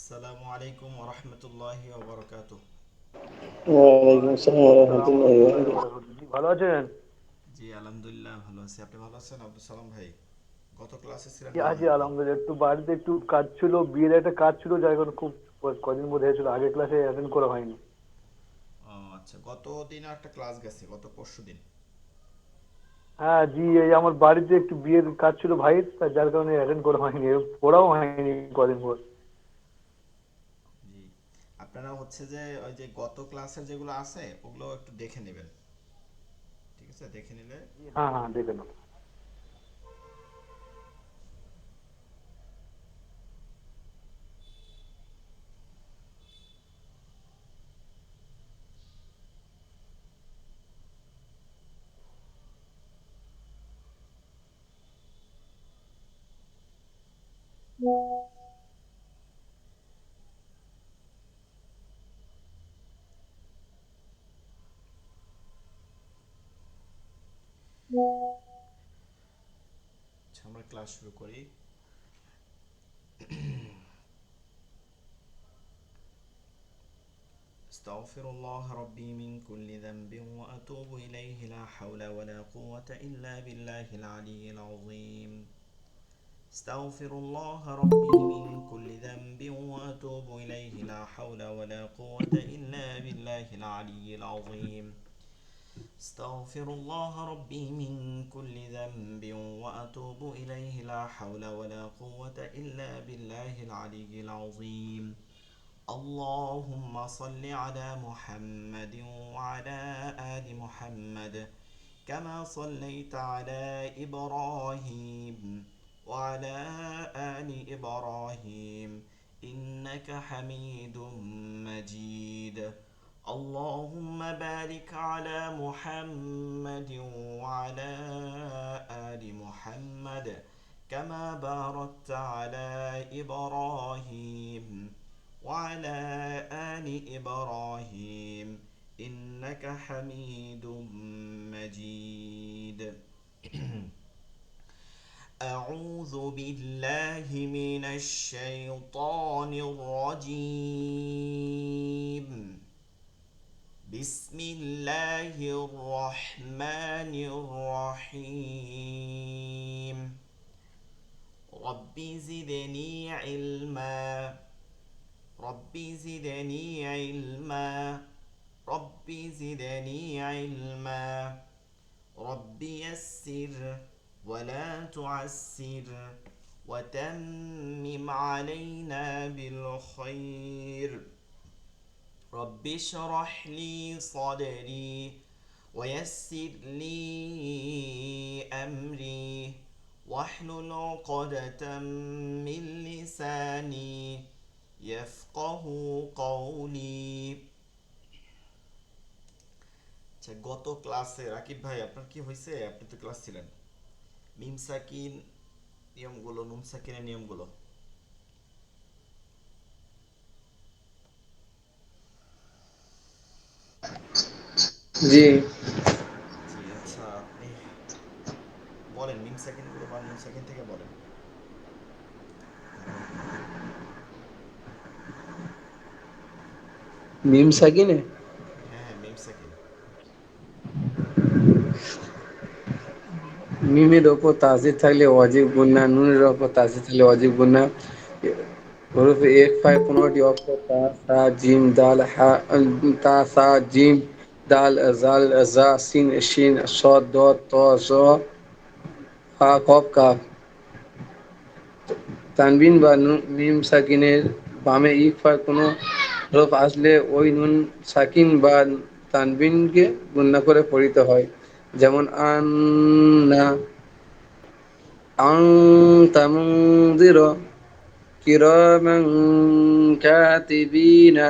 আসসালামু আলাইকুম ওরহমতুল্লাহি ওবরকাতুহ। ওয়ালাইকুম আসসালাম ওয়ালাইকুম আসসালাম রহমতুল্লাহি ওয়া রহমতুল্লাহি ওয়া বারাকাতুহু। বারাকাতুহু। জি, ভালো আছেন? জি আলহামদুলিল্লাহ ভালো আছি। আপনি ভালো আছেন আব্দুল সালাম ভাই? গত ক্লাসে ছিলেন জি, মনে আছি হয় আপনি। আলহামদুলিল্লাহ। একটু বাড়িতে একটু কাজ ছিল, বিয়ের একটা কাজ ছিল, যার কারণে খুব কদিন মধ্যে হয়েছিল, আগের ক্লাসে অ্যাটেন্ড করা হয়নি। ও আচ্ছা, গত দিন একটা ক্লাস গেছে, গত পরশু দিন। হ্যাঁ জি, এই আমার বাড়িতে একটু বিয়ের কাজ ছিল ভাইয়ের, যার কারণে অ্যাটেন্ড করা হয়নি, পড়াও হয়নি কদিন পর। জি, আপনারা হচ্ছে যে ওই যে গত ক্লাসের যেগুলো আছে ওগুলো একটু দেখে নেবেন। ঠিক আছে, দেখে নিলে। জি, হ্যাঁ হ্যাঁ, দেখে নাও। আচ্ছা, আমরা ক্লাস শুরু করি। استغفر الله ربي من كل ذنب وأتوب إليه، لا حول ولا قوة إلا بالله العلي العظيم. استغفر الله ربي من كل ذنب وأتوب إليه، لا حول ولا قوة إلا بالله العلي العظيم. استغفر الله ربي من كل ذنب وأتوب إليه، لا حول ولا قوة إلا بالله العلي العظيم. اللهم صل على محمد وعلى آل محمد كما صليت على إبراهيم وعلى آل إبراهيم إنك حميد مجيد. اللهم بارك على محمد وعلى آل محمد كما باركت على إبراهيم وعلى آل إبراهيم إنك حميد مجيد. أعوذ بالله من الشيطان الرجيم. بسم الله الرحمن الرحيم. رب زدني علما. رب زدني علما. رب زدني علما. رب يسر ولا تعسر وتمم علينا بالخير. رب اشرح لي صدري ويسر لي أمري واحلل عقدة من لساني يفقه قولي. আচ্ছা, গত ক্লাসে রাকিব ভাই আপনার কি হয়েছে? আপনি তো ক্লাস ছিলেন। মিম সাকিন নিয়মগুলো, নুন সাকিনের নিয়মগুলো। জি। জি আচ্ছা, আপনি বলেন মিম সাকিনগুলো বা নুন সাকিন থেকে বলেন। মিম সাকিনে হ্যাঁ হ্যাঁ, মিম সাকিন। মিমের ওপর তাসদিদ থাকলে ওয়াজিব গুন্না, নুনের ওপর তাসদিদ থাকলে ওয়াজিব গুন্না। হরফে এক ফায় 15টি অক্ষর: তা, সা, জিম, দাল, হা, তা, সা, জিম, দাল, জাল, জা, সিন, শিন, সদ, দদ, ত, জ, ফা, কফ, কাফ। তানবিন বা মিম সাকিনের বামে ইকফার কোনো হরফ আসলে ওই নুন সাকিন বা তানবিনকে গুণনা করে পড়িতে হয়। যেমন আন্না, আং, তামুদির, কিরামান কাতিবিনা।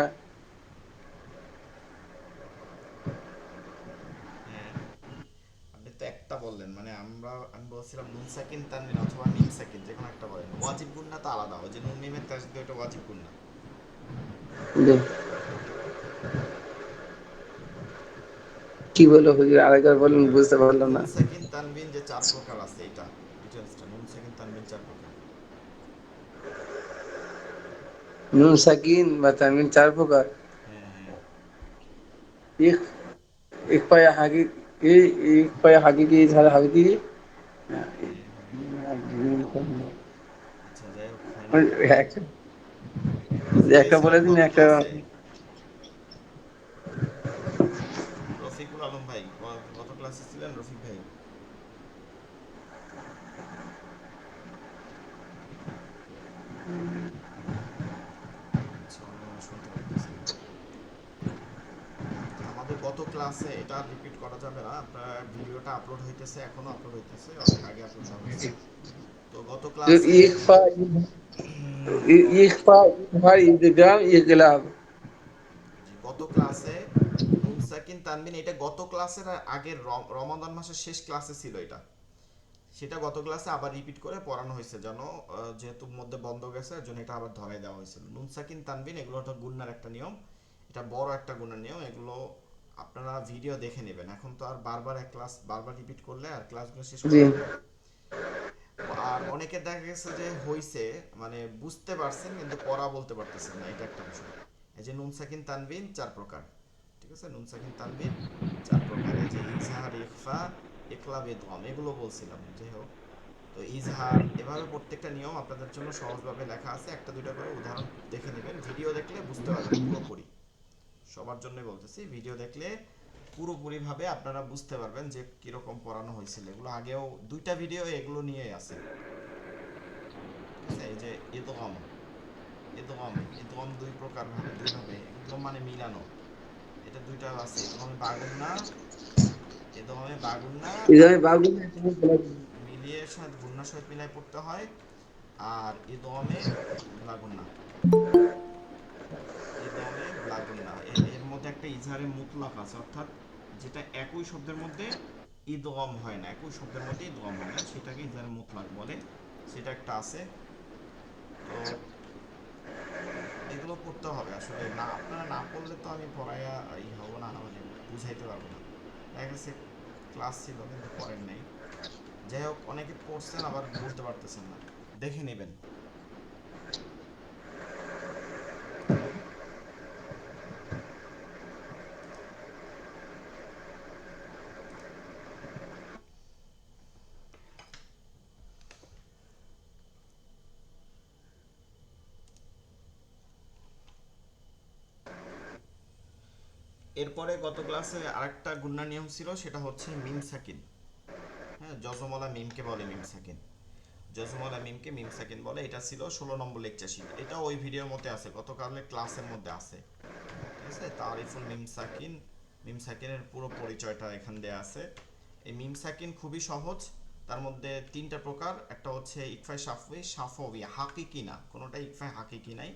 হ্যাঁ, আপনি তো একটা বললেন, মানে আমি বলছিলাম নুন সাকিন তানবিন অথবা মিম সাকিন, যে কোনো একটা বলেন। ওয়াজিব গুন্না তো আলাদা, ওই যে নুন মিমের তাসদিদ ওটা ওয়াজিব গুন্না। কি বলো হুজুর, আরেকবার বলুন, বুঝতে পারলাম নুন না। সাকিন তানবিন যে চার প্রকার আছে, এটা ডিটেলসটা নুন সাকিন তানবিন চার প্রকার। নুন সাকিন বা তানবিন 4 প্রকার। হ্যাঁ হ্যাঁ। এক ইকফা হাকিকি, ইকফা হাকিকি, ইজহার হাকিকি। হ্যাঁ হ্যাঁ। আচ্ছা যাই হোক, হয় নাই তো। একটা রফিক ভাই একটা বলে ছিলেন দিন গত একটা। ক্লাসে? রফিকুল আলম ভাই গত ক্লাসে ছিলেন রফিক ভাই? আচ্ছা, উনি মনে হয় শুনতে পারতেছেন না। আচ্ছা, আমাদের গত ক্লাসে এটা রিপিট করা যাবে না, আপনার ভিডিওটা আপলোড হইতেছে, এখনো আপলোড হইতেছে, অনেক আগে আপলোড দেওয়া হয়েছে। তো গত ক্লাসে ইকফা, ইকফা, ইজহার, ইদগাম, ইকলাব। জি, গত ক্লাসে নুন সাকিন তানবিন, এটা গত ক্লাসের আগের রমাদান মাসের শেষ ক্লাসে ছিল এটা। সেটা গত ক্লাসে আবার রিপিট করে পড়ানো হয়েছে, যেন যেহেতু মধ্যে বন্ধ গেছে এর জন্য এটা আবার ধরাই দেওয়া হয়েছিল। নুন সাকিন তানবিন এগুলো হচ্ছে গুন্নার একটা নিয়ম, এটা বড় একটা গুণের নিয়ম। এগুলো আপনারা ভিডিও দেখে নেবেন, এখন তো আর বারবার এক ক্লাস বারবার রিপিট করলে আর ক্লাসগুলো শেষ জি। করা যাবে না। আর অনেকে দেখা গেছে যে হইছে, মানে বুঝতে পারছেন কিন্তু পড়া বলতে পারতেছেন না, এটা একটা বিষয়। এই যে নুন সাকিন তানবিন 4 প্রকার, ঠিক আছে? নুন সাকিন তানবিন 4 প্রকার, এই যে ইজহার, ইখফা, ইকলাব, ইদগাম, এগুলো বলছিলাম। যাই হোক, তো ইজহার এভাবে প্রত্যেকটা নিয়ম আপনাদের জন্য সহজভাবে লেখা আছে, একটা দুইটা করে উদাহরণ দেখে নেবেন, ভিডিও দেখলে বুঝতে পারবেন পুরোপুরি। সবার জন্যই বলতেছি, ভিডিও দেখলে পুরোপুরিভাবে আপনারা বুঝতে পারবেন যে কিরকম পড়ানো হয়েছিল। এগুলো আগেও 2টা ভিডিও এগুলো নিয়ে আছে, ঠিক আছে? এই যে ইদগম, ইদগম, ইদগম 2 প্রকার ভাবে, দুইভাবে ইদগম মানে মিলানো, এটা 2টা আছে, ইদগমে বাগুন্না, ইদগমে বাগুন্না, আর ইজহার বাগুন, মিলিয়ে সাথে গুন্নার সহিত মিলাই পড়তে হয়। আর ইদগমে ব্লাগুন্না, ইদগমে ব্লাগুন্না, এর মধ্যে একটা ইজহারে মুতলাক আছে, অর্থাৎ যেটা একই শব্দের মধ্যে ইদগম হয় না, একই শব্দের মধ্যে ইদগম হয় না, সেটাকে ইজহারে মুতলাক বলে, সেটা একটা আছে। তো এগুলো পড়তে হবে আসলে, না আপনারা না পড়লে তো আমি পড়াইয়া হব না, মানে বুঝাইতে পারবো না। দেখা গেছে ক্লাস ছিল কিন্তু পড়েন নাই। যাই হোক, অনেকে পড়ছেন আবার বলতে পারতেছেন না, দেখে নেবেন। এরপরে গত ক্লাসে আরেকটা গুণনা নিয়ম ছিল, সেটা হচ্ছে মিম সাকিন। হ্যাঁ, জজমলা মিমকে বলে মিম সাকিন, জজমলা মিমকে মিম সাকিন বলে। এটা ছিল 16 নম্বর লেকচার শিট, এটা ওই ভিডিওর মধ্যে আছে, গতকালের ক্লাসের মধ্যে আছে, ঠিক আছে? তারিফুল মিম সাকিন, মিম সাকিনের পুরো পরিচয়টা এখান দেয়া আছে। এই মিম সাকিন খুবই সহজ, তার মধ্যে 3টা প্রকার, একটা হচ্ছে ইকফাই সাফি, সাফবি, হাকিকি না, কোনোটা ইকফাই হাকিকি নাই,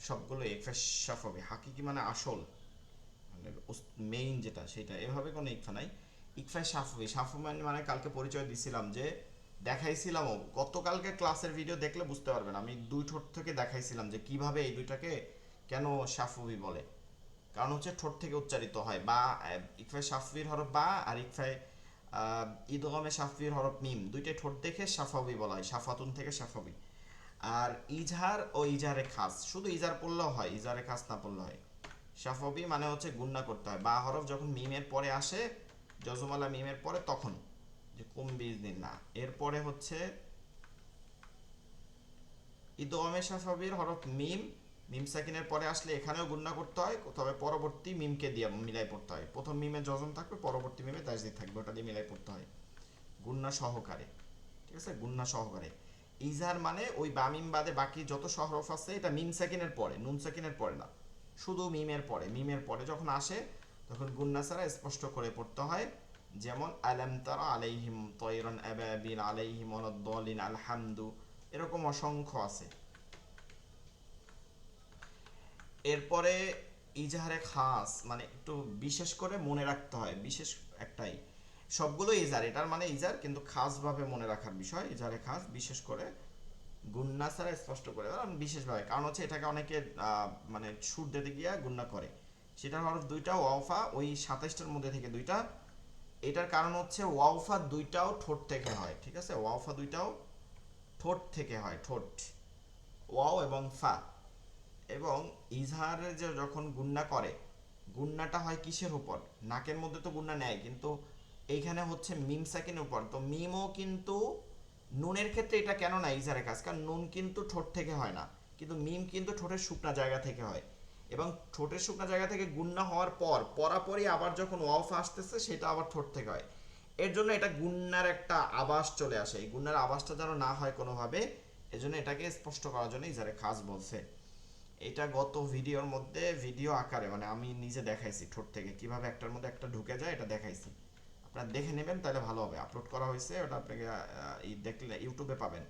সবগুলো ইকফাই সাফবি। হাকিকি মানে আসল, মানে মেইন যেটা সেটা, এভাবে কোনো ইকফা নাই। ইকফাই সাফবি, সাফু মানে কালকে পরিচয় দিছিলাম যে, দেখাইছিলামও, গতকালকে ক্লাসের ভিডিও দেখলে বুঝতে পারবেন, আমি 2 ঠোঁট থেকে দেখাইছিলাম যে কিভাবে এই দুইটাকে কেন সাফবি বলে। কারণ হচ্ছে ঠোঁট থেকে উচ্চারিত হয়, বা ইকফায় সাফির হরফ বা, আর ইকফায় ইদগমে সাফির হরফ মিম, দুইটাই ঠোঁট দেখে সাফাবি বলা হয়, সাফাতুন থেকে সাফাবি। আর ইজহার ও ইজহারে খাস, শুধু ইজহার পড়লেও হয়, ইজহারে খাস না পড়লে হয়। সাফাবি মানে হচ্ছে গুণনা করতে হয়, বা হরফ যখন মিমের পরে আসে, জজমালা মিমের পরে, তখন, যে কুম বিজনিন না, এরপরে হচ্ছে ইদগমে সাফাবির হরফ মিম, মিম সাকিনের পরে আসলে এখানেও গুণনা করতে হয়, তবে পরবর্তী মিমকে দিয়ে মিলাই পড়তে হয়। প্রথম মিমে যজম থাকবে, পরবর্তী মিমে তাজদিদ থাকবে, ওটা দিয়ে মিলাই পড়তে হয় গুণনা সহকারে, ঠিক আছে? গুণনা সহকারে। ইজহার মানে ওই বামিম বাদে বাকি যত হরফ আছে, এটা মিম সাকিনের পরে, নুন সাকিনের পরে না, শুধু মিমের পরে, মিমের পরে যখন আসে তখন গুণনা ছাড়া স্পষ্ট করে পড়তে হয়। যেমন আলাম তারা আলাইহিম তয়রান আবাবিল আলাইহিম ওয়ালাদ-দাল্লিন আলহামদু, এরকম অসংখ্য আছে। এরপরে ইজহারে খাস মানে একটু বিশেষ করে মনে রাখতে হয়, বিশেষ একটাই, সবগুলো ইজহার, এটার মানে ইজহার, কিন্তু খাসভাবে মনে রাখার বিষয়। ইজহারে খাস বিশেষ করে গুন্না ছাড়া স্পষ্ট করে, কারণ বিশেষভাবে, কারণ হচ্ছে এটাকে অনেকে মানে সুর দিতে গিয়ে গুন্না করে। সেটার হরফ 2টা, ওয়াওফা ওই 27টার মধ্যে থেকে 2টা। এটার কারণ হচ্ছে ওয়াওফা 2টাও ঠোঁট থেকে হয়, ঠিক আছে? ওয়াওফা 2টাও ঠোঁট থেকে হয়, ঠোঁট, ওয়াও এবং ফা, এবং ইজহারের যে যখন গুন্না করে, গুন্নাটা হয় কিসের উপর? নাকের মধ্যে তো গুন্না নেয়, কিন্তু এইখানে হচ্ছে মিম সাকিনের উপর। তো মিমও কিন্তু নুনের ক্ষেত্রে এটা কেন না ইজহারের কাজ, কারণ নুন কিন্তু ঠোঁট থেকে হয় না, কিন্তু মিম কিন্তু ঠোঁটের শুকনা জায়গা থেকে হয়। এবং ঠোঁটের শুকনা জায়গা থেকে গুন্না হওয়ার পর পরাপরই আবার যখন ওয়াফ আসতেছে সেটা আবার ঠোঁট থেকে হয়। এর জন্য এটা গুন্নার একটা আভাস চলে আসে, এই গুন্নার আভাসটা যেন না হয় কোনোভাবে, এজন্য এটাকে স্পষ্ট করার জন্য ইজারে খাস বলছে। এটা গত ভিডিওর মধ্যে ভিডিও আকারে মানে আমি নিজে দেখাইছি ঠোঁট থেকে কিভাবে একটার মধ্যে একটা ঢুকে যায়, এটা দেখাইছি। আপনারা দেখে নেবেন তাহলে ভালো হবে। আপলোড করা হয়েছে, ওটা আপনাকে দেখলে ইউটিউবে পাবেন।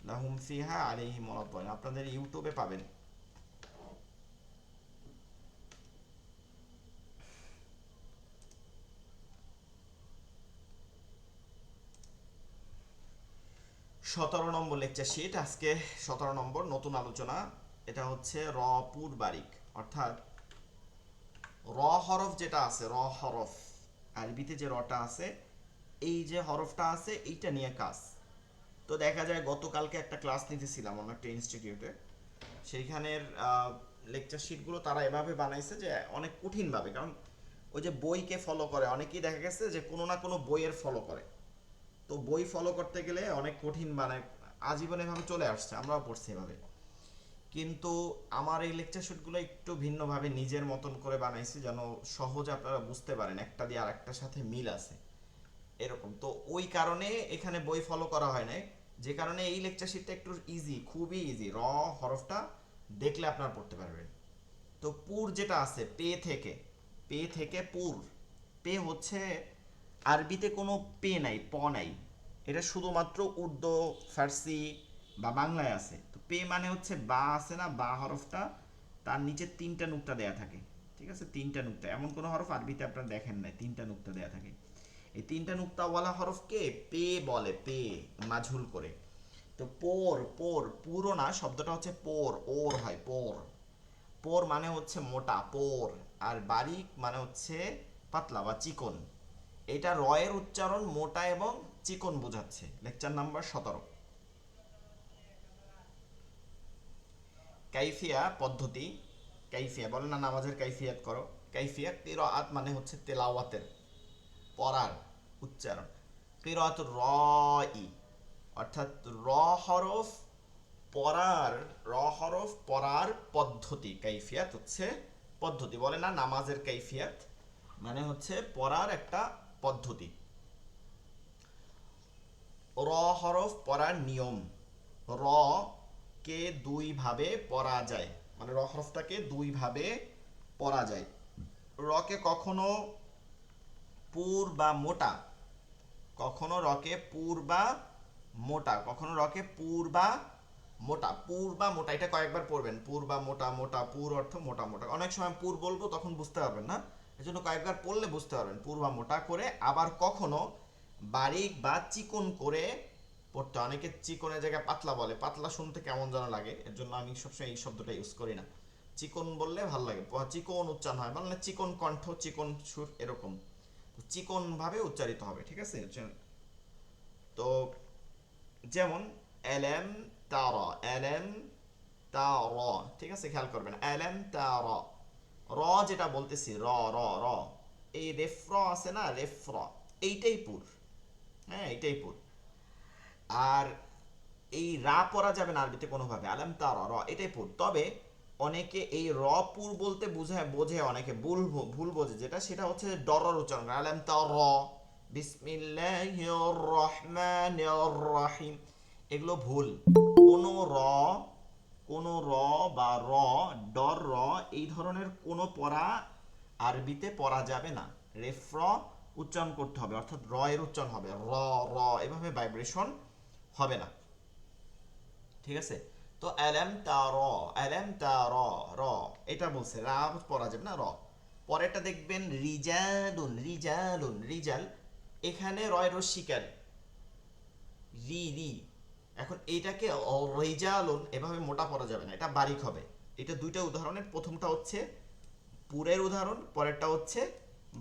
লাহুম ফিহা আলাইহিম ওয়ালাদ, আপনাদের ইউটিউবে পাবেন। সতেরো নম্বর লেকচার শিট আজকে, 17 নম্বর নতুন আলোচনা। এটা হচ্ছে র পুর বারিক, অর্থাৎ র হরফ যেটা আছে, র হরফ আরবিতে যে রটা আছে, এই যে হরফটা আছে এইটা নিয়ে কাজ। তো দেখা যায় গতকালকে একটা ক্লাস নিতেছিলাম অন্য একটা ইনস্টিটিউটে, সেইখানের লেকচার শিটগুলো তারা এভাবে বানাইছে যে অনেক কঠিনভাবে, কারণ ওই যে বইকে ফলো করে অনেকেই দেখা গেছে যে কোনো না কোনো বইয়ের ফলো করে। তো বই ফলো করতে গেলে অনেক কঠিন, মানে আজীবন এভাবে চলে আসছে, আমরাও পড়ছি এভাবে। কিন্তু আমার এই লেকচার শুটগুলো একটু ভিন্নভাবে নিজের মতন করে বানাইছি যেন সহজ আপনারা বুঝতে পারেন একটা দিয়ে আরেকটার সাথে মিল আছে এরকম। তো ওই কারণে এখানে বই ফলো করা হয় নাই, যে কারণে এই লেকচার শিটটা একটু ইজি, খুবই ইজি। র হরফটা দেখলে আপনারা পড়তে পারবেন। তো পুর যেটা আছে পে থেকে পুর, পে হচ্ছে আরবিতে কোনো পে নাই, প নাই, এটা শুধুমাত্র উর্দু, ফার্সি বা বাংলায় আছে। তো পে মানে হচ্ছে বা আছে না, বা হরফটা তার নিচে 3টা নুক্তা দেয়া থাকে, ঠিক আছে? 3টা নুক্তা, এমন কোনো হরফ আরবিতে আপনারা দেখেন নাই 3টা নুক্তা দেয়া থাকে। এই 3টা নুক্তাওয়ালা হরফকে পে বলে, পে মাঝুল করে। তো পোর পোর পুরো না, শব্দটা হচ্ছে পোর, ওর হয় পোর। পোর মানে হচ্ছে মোটা, পোর। আর বারিক মানে হচ্ছে পাতলা বা চিকন। এটা রয়ের উচ্চারণ মোটা এবং চিকন বোঝাচ্ছে। Lecture number 17। কাইফিয়া পদ্ধতি, কাইফিয়া বলে না নামাজের কাইফিয়াত করো, কাইফিয়া কিরাআত মানে হচ্ছে তেলাওয়াতের, পড়ার উচ্চারণ। কিরাআতুর রাই অর্থাৎ র হরফ পড়ার, র হরফ পড়ার পদ্ধতি। কাইফিয়াত হচ্ছে পদ্ধতি, বলে না নামাজের কাইফিয়াত মানে হচ্ছে পড়ার একটা পদ্ধতি। র হরফ পড়ার নিয়ম, র কে দুই ভাবে পড়া যায়, মানে র হরফটাকে দুই ভাবে পড়া যায়। রকে কখনো পুর বা মোটা, কখনো রকে পুর বা মোটা, কখনো রকে পুর বা মোটা। পুর বা মোটা এটা কয়েকবার পড়বেন, পুর বা মোটা, মোটা পুর অর্থ মোটা মোটা। অনেক সময় পুর বলবো তখন বুঝতে পারবেন না, এজন্য কয়েকবার পড়লে বুঝতে পারবেন। পুর বা মোটা করে, আবার কখনো বারিক বা চিকন করে পড়তে। অনেকে চিকনের জায়গায় পাতলা বলে, পাতলা শুনতে কেমন যেন লাগে, এর জন্য আমি সবসময় এই শব্দটা ইউজ করি না। চিকন বললে ভালো লাগে, চিকন উচ্চারণ হয়, মানে চিকন কণ্ঠ, চিকন সুর, এরকম চিকন ভাবে উচ্চারিত হবে, ঠিক আছে? তো যেমন এলেম তারা, এলেম তারা, ঠিক আছে? খেয়াল করবেন এলেম তারা, র যেটা বলতেছি র র র, এই রেফ্র আছে না, রেফ্র, এইটাই পুর, হ্যাঁ এইটাই পুর। আর এই রা পড়া যাবে না আরবিতে কোনোভাবে, আলেম তারা র, এটাই পুর। তবে অনেকে এই র পুর বলতে বোঝে অনেকে ভুল, ভুল বোঝে, যেটা সেটা হচ্ছে ডরর উচ্চারণ, আলেম তারা বিসমিল্লাহির রহমানির রহিম, এগুলো ভুল। কোনো র, কোনো র বা র, ডর র, এই ধরনের কোনো পড়া আরবিতে পড়া যাবে না। রেফ্র উচ্চারণ করতে হবে, অর্থাৎ র এর উচ্চারণ হবে র র, এভাবে ভাইব্রেশন হবে না, ঠিক আছে? তো আলাম তার, আলাম তার, র এটা বলছে, রা পড়া যাবে না, র। পরেরটা দেখবেন রিজালুন, রিজালুন, রিজাল, এখানে রয় রস্বীকার, রি রি। এখন এইটাকে রিজালুন এভাবে মোটা পড়া যাবে না, এটা বারিক হবে। এটা দুইটা উদাহরণের, প্রথমটা হচ্ছে পুরের উদাহরণ, পরেরটা হচ্ছে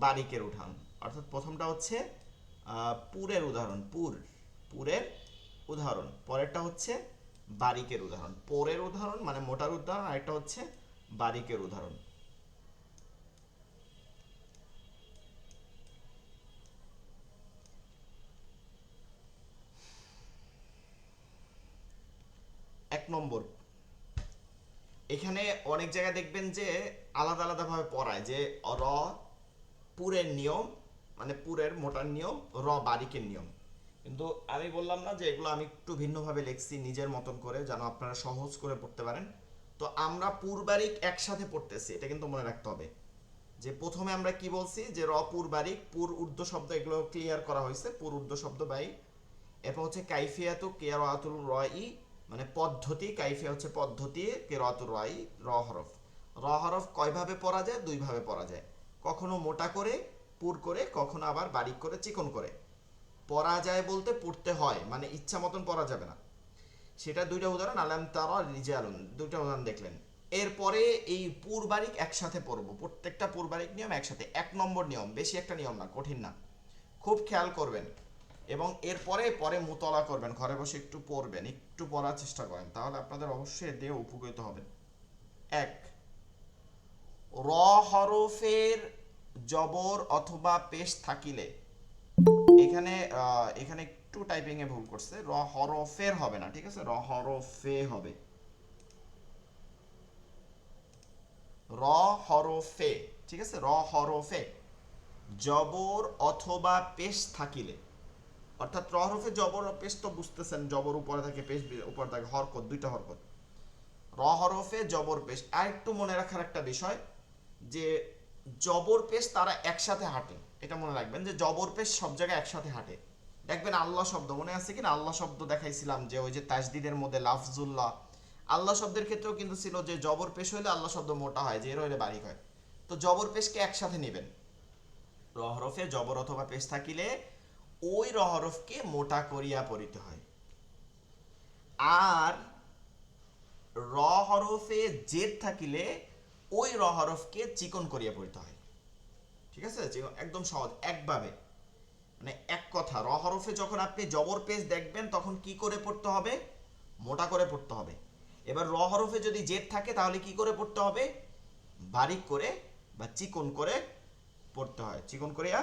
বারিকের উদাহরণ। অর্থাৎ প্রথমটা হচ্ছে পুরের উদাহরণ, পুর, পুরের উদাহরণ, পরেরটা হচ্ছে বারিকের উদাহরণ। পোরের উদাহরণ মানে মোটার উদাহরণ, আরেকটা হচ্ছে বারিকের উদাহরণ। এক নম্বর, এখানে অনেক জায়গায় দেখবেন যে আলাদা আলাদা ভাবে পড়ায়, যে র পুরের নিয়ম, মানে পুরের মোটার নিয়ম, র বারিকের নিয়ম। কিন্তু আমি বললাম না যে এগুলো আমি একটু ভিন্নভাবে লিখছি নিজের মতন করে, যেন আপনারা সহজ করে পড়তে পারেন। তো আমরা পুর বারিক একসাথে পড়তেছি, এটা কিন্তু মনে রাখতে হবে। যে প্রথমে আমরা কি বলছি, যে র পুর বারিক, পুর ঊর্ধ্ব শব্দ, এগুলো ক্লিয়ার করা হয়েছে, পুর ঊর্ধ্ব শব্দ বাই। এরপর হচ্ছে কাইফিয়াতু কিরাআতুল রাই, মানে পদ্ধতি, কাইফিয়া হচ্ছে পদ্ধতি, কিরাআতুল রাই র হরফ। র হরফ কয়ভাবে পড়া যায়? দুই ভাবে পড়া যায়, কখনো মোটা করে পুর করে, কখনো আবার বারিক করে চিকন করে। পড়া যায় বলতে পড়তে হয়, মানে ইচ্ছা মতন পড়া যাবে না। সেটা দুইটা উদাহরণ, আলাম তারা রিজালুন, দুইটা উদাহরণ দেখলেন। এরপরে এই পুর বারিক একসাথে পড়বো, প্রত্যেকটা পুর বারিক নিয়ম একসাথে। এক নম্বর নিয়ম, বেশি একটা নিয়ম না, কঠিন না, খুব খেয়াল করবেন। এবং এরপরে পরে মুতলা করবেন, ঘরে বসে একটু পড়বেন, একটু পড়ার চেষ্টা করেন, তাহলে আপনাদের অবশ্যই এতে উপকৃত হবেন। এক, র হরফের জবর অথবা পেশ থাকিলে, এখানে এখানে একটু টাইপিং এ ভুল করছে, র হরফের হবে না, ঠিক আছে, র হরফে হবে, র হরফে, ঠিক আছে, র হরফে জবর অথবা পেশ থাকিলে, অর্থাৎ র হরফে জবর ও পেশ তো বুঝতেছেন, জবর উপরে থাকে, পেশ উপরে থাকে, হরকত, দুইটা হরকত। র হরফে জবর পেশ, আর একটু মনে রাখার একটা বিষয়, যে জবর পেশ তারা একসাথে হাঁটে, এটা মনে রাখবেন, যে জবর পেশ সব জায়গায় একসাথে হাঁটে। দেখবেন আল্লাহ শব্দ, মনে আছে কিনা, আল্লাহ শব্দ দেখাইছিলাম যে ওই যে তাজদিদের মধ্যে লাফজুল্লাহ, আল্লাহ শব্দের ক্ষেত্রেও কিন্তু ছিল যে জবর পেশ হইলে আল্লাহ শব্দ মোটা হয়, যে এর হইলে বারিক হয়। তো জবর পেশকে একসাথে নেবেন, র হরফে জবর অথবা পেশ থাকিলে ওই র হরফকে মোটা করিয়া পড়িতে হয়। আর র হরফে জেদ থাকিলে ওই র হরফকে চিকন করিয়া পড়িতে হয়। ঠিক আছে, একদম সহজ, একভাবে, মানে এক কথা। র হরফে যখন আপনি জবর পেশ দেখবেন তখন কি করে পড়তে হবে? মোটা করে পড়তে হবে। এবার র হরফে যদি জেদ থাকে তাহলে কি করে পড়তে হবে? বারিক করে বা চিকন করে পড়তে হয়, চিকন করিয়া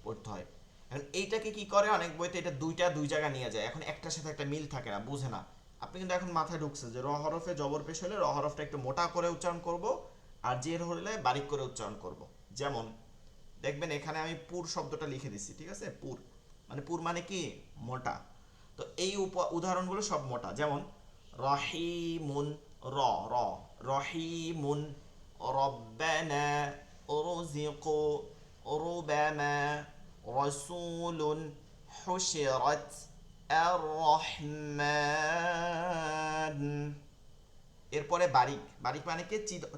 পড়তে হয়। এখন এইটাকে কি করে, অনেক বইতে এটা দুইটা দুই জায়গা নিয়ে যায়, এখন একটার সাথে একটা মিল থাকে না, বুঝে না। আপনি কিন্তু এখন মাথায় ঢুকছে যে র হরফে জবর পেশ হলে র হরফটা একটু মোটা করে উচ্চারণ করব, আর জের হলে বারিক করে উচ্চারণ করব। যেমন দেখবেন এখানে আমি পুর শব্দটা লিখে দিচ্ছি, ঠিক আছে, পুর মানে, পুর মানে কি, মোটা। তো এই উদাহরণগুলো সব মোটা, যেমন রহিমুন, র র রহিমুন, রব্বানা, রুজিকু, রুবামা, রাসূলুন, হুশিরাত, আর রহমান। এরপরে বারিক, বারিক মানে কি,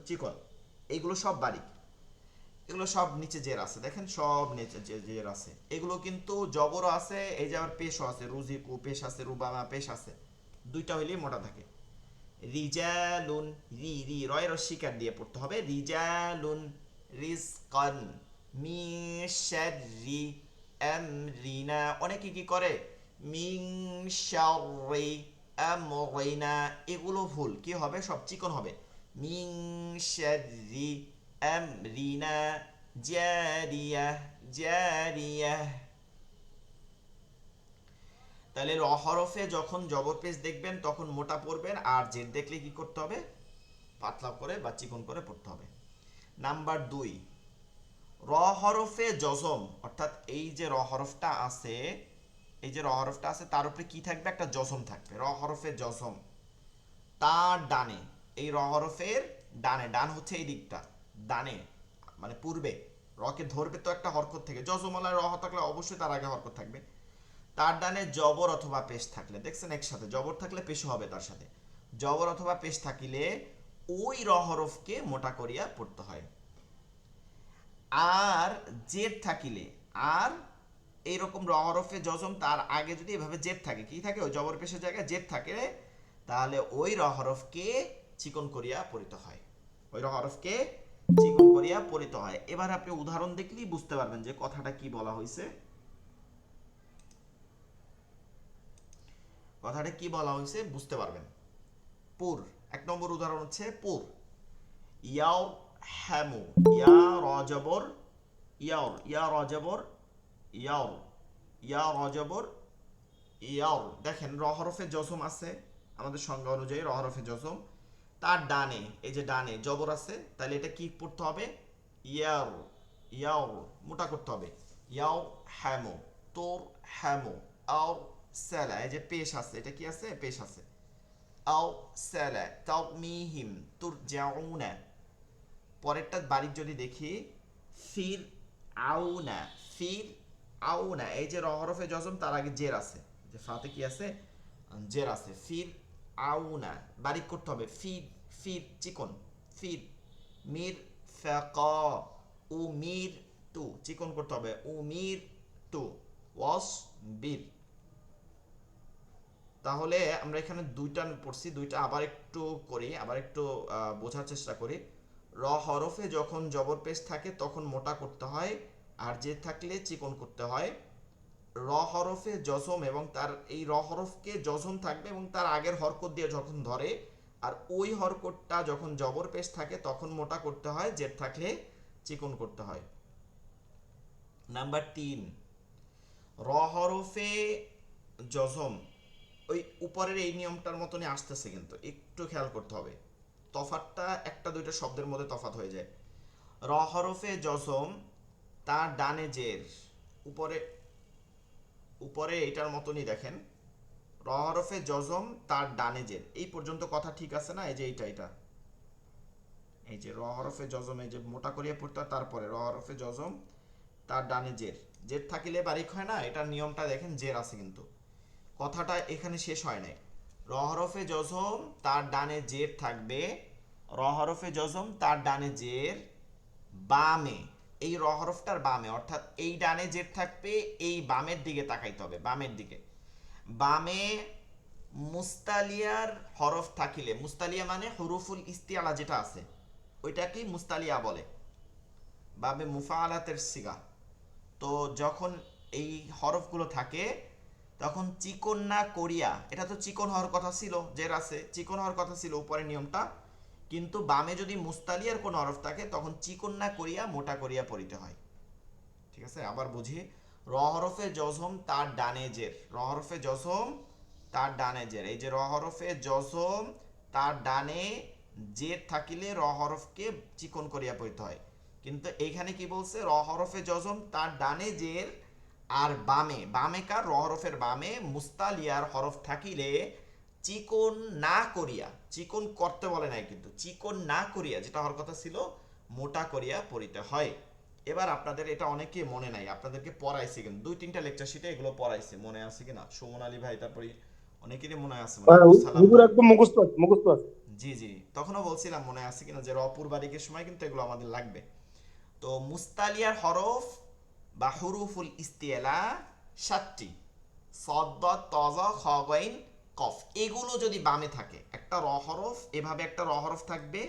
চিকন, এইগুলো সব বারিক। এগুলো সব নিচে জের আছে, দেখেন সব নিচে জের আছে, এগুলো কিন্তু জবরও আছে, এই যে আবার পেশও আছে, রুজিকু পেশ আছে, রুবামা পেশ আছে, দুইটা হইলেই মোটা থাকে। রিজালুন, রি রি রয় রস্বীকার দিয়ে পড়তে হবে, রিজালুন, রিজকান, মিন শাররি আমরিনা, অনেকে কি করে মিন শাররি আমরিনা, এগুলো ভুল, কি হবে, সব চিকন হবে, মিন শাররি আমরিনা, জারিয়া জারিয়া। তাহলে র হরফে যখন জবর পেশ দেখবেন তখন মোটা পড়বেন, আর জের দেখলে কি করতে হবে, পাতলা করে বা চিকন করে পড়তে হবে। নাম্বার 2, র হরফে জজম, অর্থাৎ এই যে র হরফটা আছে, এই যে র হরফটা আছে তার উপরে কি থাকবে, একটা জজম থাকবে, র হরফে জজম, তার ডানে, এই র হরফের ডানে, ডান হচ্ছে এই দিকটা, ডানে মানে পূর্বে, রকে ধরবে তো একটা হরকত থেকে, জজমালায় র থাকলে অবশ্যই তার আগে হরকত থাকবে। তার ডানে জবর অথবা পেশ থাকলে, দেখছেন একসাথে জবর থাকলে পেশ হবে, তার সাথে জবর অথবা পেশ থাকিলে ওই র হরফকে মোটা করিয়া পড়তে হয়। আর জেদ থাকিলে, আর এইরকম র হরফে জজম তার আগে যদি এভাবে জেদ থাকে, কি থাকে, ওই জবর পেশের জায়গায় জেদ থাকে, তাহলে ওই র হরফকে চিকন করিয়া পড়িতে হয়, ওই র হরফকে চিকন করিয়া পড়িতে হয়। এবার আপনি উদাহরণ দেখলেই বুঝতে পারবেন যে কথাটা কি বলা হয়েছে, কথাটা কি বলা হয়েছে বুঝতে পারবেন। পুর, এক নম্বর উদাহরণ হচ্ছে পুর, ইয়াও হ্যামু, ইয়া রজবর ইয়ার, ইয়া রজবর ইয়ার, ইয়া রজবর ইয়ার। দেখেন র হরফে জজম আছে আমাদের সংজ্ঞা অনুযায়ী, র হরফে জজম, তার ডানে এই যে ডানে জবর আছে, তাহলে এটা কি পড়তে হবে? ইয়ার, ইয়ার মোটা করতে হবে, ইয়াও হ্যামো, তোর হ্যামো, আও স্যালা, এই যে পেশ আছে, এটা কি আছে? পেশ আছে, আও স্যালা তাও মিহিম তুর জাউনা। পরেরটা বারিক যদি দেখি, ফির আউনা, ফির আউনা, এই যে র হরফে জজম তার আগে জের আছে, যে ফাতে কি আছে? জের আছে, ফির আউনা বারিক করতে হবে, ফির, ফির চিকন, ফির, মির ফাকা, উমির টু চিকন করতে হবে, উমির টু ওয়াস বীর। তাহলে আমরা এখানে দুইটা পড়ছি, দুইটা আবার একটু করি, আবার একটু বোঝার চেষ্টা করি। র হরফে যখন জবর পেশ থাকে তখন মোটা করতে হয়, আর জের থাকলে চিকন করতে হয়। র হরফে জজম এবং তার এই র হরফকে জজম থাকবে এবং তার আগের হরকত দিয়ে যখন ধরে, আর ওই হরকতটা যখন জবর পেশ থাকে তখন মোটা করতে হয়, জের থাকলে চিকন করতে হয়। নাম্বার 3, র হরফে জজম ওই উপরের এই নিয়মটার মতনই আসতেছে, কিন্তু একটু খেয়াল করতে হবে, তফাতটা একটা দুইটা শব্দের মধ্যে তফাত হয়ে যায়। র হরফে জজম তার ডানে জের, উপরে উপরে এটার মতনই দেখেন, র হরফে জজম তার ডানে জের, এই পর্যন্ত কথা ঠিক আছে না? এই যে এটা এই যে র হরফে জজম, এই যে মোটা করিয়া পড়তে হয়, তারপরে র হরফে জজম তার ডানে জের, জের থাকিলে বারিক হয় না, এটার নিয়মটা দেখেন, জের আছে কিন্তু কথাটা এখানে শেষ হয় নাই। র হরফে জজম তার ডানে জের থাকবে, র হরফে জজম তার ডানে জের বামে, এই র হরফটার বামে, অর্থাৎ এই ডানে জের থাকবে, এই বামের দিকে তাকাইতে হবে, বামের দিকে। বামে মুস্তালিয়ার হরফ থাকিলে, মুস্তালিয়া মানে হুরুফুল ইস্তিয়ালা যেটা আছে ওইটাকেই মুস্তালিয়া বলে, বাবে মুফাআলাতের সিগা। তো যখন এই হরফগুলো থাকে তখন চিকন না করিয়া, এটা তো চিকন হওয়ার কথা ছিল, জের আছে চিকন হওয়ার কথা ছিল উপরের নিয়মটা, কিন্তু বামে যদি মুস্তালিয়ার কোন হরফ থাকে তখন চিকন না করিয়া মোটা করিয়া পড়িতে হয়। ঠিক আছে, আবার বুঝি। র হরফে জজম তার ডানে জের, র হরফে জজম তার ডানে জের, এই যে র হরফে জজম তার ডানে জের থাকিলে র হরফকে চিকন করিয়া পড়িতে হয়, কিন্তু এইখানে কি বলছে? র হরফে জজম তার ডানে জের, আর বামে, বামে কার? র হরফের বামে মুস্তালিয়ার হরফ থাকিলে চিকন না করিয়া, চিকন করতে বলে নাই কিন্তু, চিকন না করিয়া যেটা হওয়ার কথা ছিল মোটা করিয়া পড়িতে হয়। এবার আপনাদের এটা অনেকে মনে নাই, আপনাদেরকে পড়াইছে কিন্তু 2-3টা লেকচার শিটে এগুলো পড়াইছে, মনে আছে কিনা? সুমন আলী ভাই, তারপরে অনেকেরই মনে আছে, মনে আব্দুল সালাম হুজুর ভাই। একদম মুখস্থ আছে, মুখস্থ আছে। জি জি, তখনও বলছিলাম মনে আছে কিনা যে রপুর বারিকের সময় কিন্তু এগুলো আমাদের লাগবে। তো মুস্তালিয়ার হরফ বা হুরুফুল ইস্তিলা 7টি, সদ, তজ, খ, গইন, কফ, এগুলো যদি বামে থাকে, একটা র হরফ এভাবে একটা র হরফ থাকবে,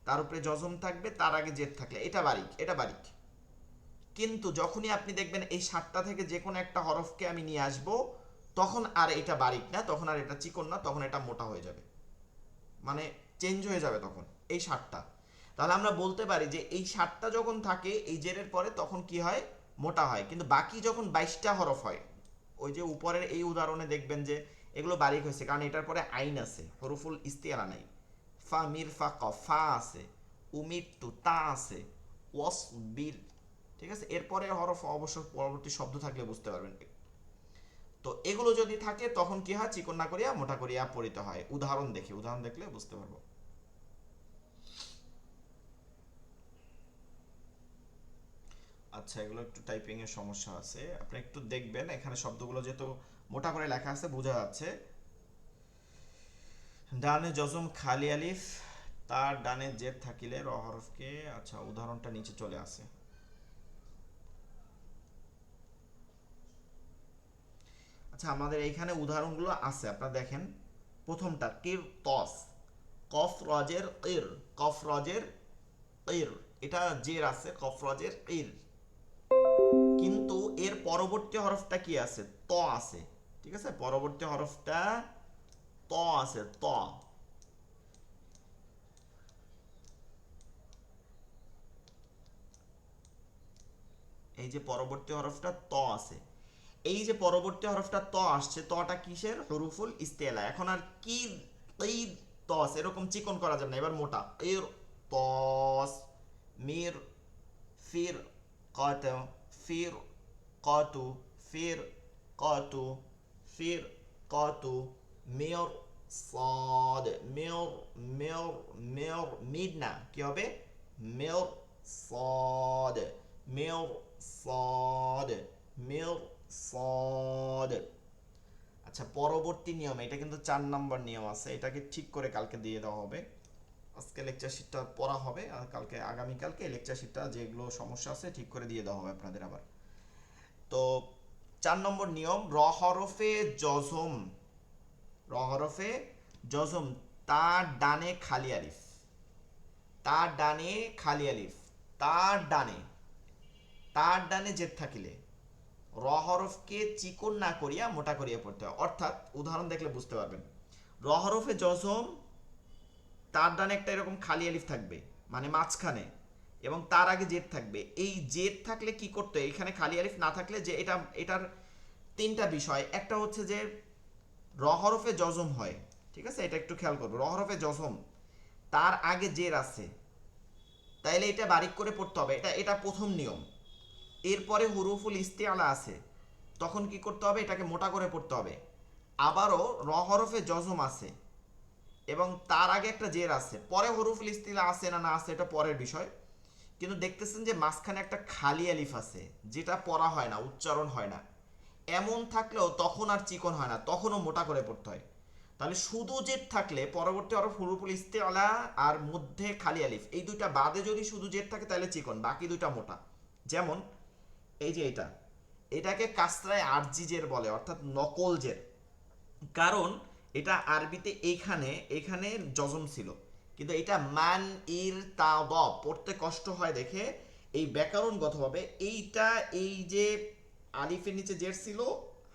তার উপরে জজম থাকবে, তার আগে জেদ থাকলে এটা বারিক, এটা বারিক। কিন্তু যখনই আপনি দেখবেন এই 7টা থেকে যে কোনো একটা হরফকে আমি নিয়ে আসব, তখন আর এটা বারিক না, তখন আর এটা চিকন না, তখন এটা মোটা হয়ে যাবে, মানে চেঞ্জ হয়ে যাবে তখন এই 7টা। তাহলে আমরা বলতে পারি যে এই 7টা যখন থাকে এই জেরের পরে তখন কি হয়? মোটা হয়। কিন্তু বাকি যখন 22টা হরফ হয়, ওই যে উপরের এই উদাহরণে দেখবেন যে এগুলো বারিক হয়েছে, কারণ এটার পরে আইন আছে, হরফুল ইস্তিয়ারা নাই। ফা মির ফা ক, ফা আছে, উমির তু তা আছে, ওয়াস বীর, ঠিক আছে, এরপরে হরফ অবশ্য পরবর্তী শব্দ থাকলে বুঝতে পারবেন। তো এগুলো যদি থাকে তখন কি হয়? চিকন না করিয়া মোটা করিয়া পড়িতে হয়। উদাহরণ দেখি, উদাহরণ দেখলে বুঝতে পারবো। আচ্ছা, এগুলো একটু টাইপিং এর সমস্যা আছে, আপনি একটু দেখবেন, এখানে শব্দগুলো যেহেতু মোটা করে লেখা আছে বোঝা যাচ্ছে। ডানে জজম খালি আলিফ, তার ডানে জের থাকিলে র হরফকে, আচ্ছা উদাহরণটা নিচে চলে আসে। আচ্ছা, আমাদের এইখানে উদাহরণগুলো আছে, আপনারা দেখেন। প্রথমটা কির তস, কফ রজের ইর, কফ রজের ইর, এটা জের আছে, কফ রজের ইর, কিন্তু এর পরবর্তী হরফটা কি আছে? ত আছে, ঠিক আছে, পরবর্তী হরফটা ত আছে, ত। এই যে পরবর্তী হরফটা ত আছে, এই যে পরবর্তী হরফটা ত আসছে, তটা কিসের? হুরুফুল ইস্তেলা। এখন আর কি এই ত আছে এরকম চিকন করা যাবে না, এবার মোটা। এর তস মির ফির কত ফির কত ফির কত ফির কত মেয়র صاد মেয়র মেয়র মেয়র মিড না, কি হবে? মেয়র صاد মেয়র صاد মেয়র صاد। আচ্ছা, পরবর্তী নিয়ম, এটা কিন্তু 4 নম্বর নিয়ম আছে, এটাকে ঠিক করে কালকে দিয়ে দেওয়া হবে। আজকে লেকচার শিটটা পড়া হবে আর কালকে আগামীকালকে লেকচার শিটটা যেগুলো সমস্যা আছে ঠিক করে দিয়ে দেওয়া হবে আপনাদের আবার। তো 4 নম্বর নিয়ম, র হরফে জজম, র হরফে জজম তার ডানে খালি আলিফ, তার ডানে খালি আলিফ, তার ডানে, তার ডানে জেদ থাকিলে র হরফকে চিকন না করিয়া মোটা করিয়া পড়তে হয়। অর্থাৎ উদাহরণ দেখলে বুঝতে পারবেন, র হরফে জজম তার ডানে একটা এরকম খালি আলিফ থাকবে মানে মাঝখানে, এবং তার আগে জেদ থাকবে। এই জেদ থাকলে কি করতে হয়? এখানে খালি আলিফ না থাকলে যে এটার তিনটা বিষয়, একটা হচ্ছে যে র হরফে জজম হয়, ঠিক আছে, এটা একটু খেয়াল করবো। র হরফে জজম তার আগে জের আছে, তাইলে এটা বারিক করে পড়তে হবে, এটা এটা প্রথম নিয়ম। এরপরে হুরুফুল ইস্তিআলা আছে, তখন কি করতে হবে? এটাকে মোটা করে পড়তে হবে। আবারও র হরফে জজম আছে এবং তার আগে একটা জের আছে, পরে হুরুফুল ইস্তিআলা আছে না না আছে এটা পরের বিষয়, কিন্তু দেখতেছেন যে মাঝখানে একটা খালি আলিফ আছে যেটা পড়া হয় না, উচ্চারণ হয় না, এমন থাকলেও তখন আর চিকন হয় না, তখনও মোটা করে পড়তে হয়। তাহলে শুধু জেদ থাকলে পরবর্তী হরফ হুরুফুল ইস্তিআলা আর মধ্যে খালি আলিফ, এই দুইটা বাদে যদি শুধু জেদ থাকে তাহলে চিকন, বাকি দুইটা মোটা। যেমন এই যে এটাকে কাসরায় আরজি জের বলে, অর্থাৎ নকল জের, কারণ এটা আরবিতে এখানে এখানে জজম ছিল, কিন্তু এটা মান ইর তা দ পড়তে কষ্ট হয় দেখে এই ব্যাকরণগতভাবে এইটা, এই যে আলিফের নিচে জের ছিল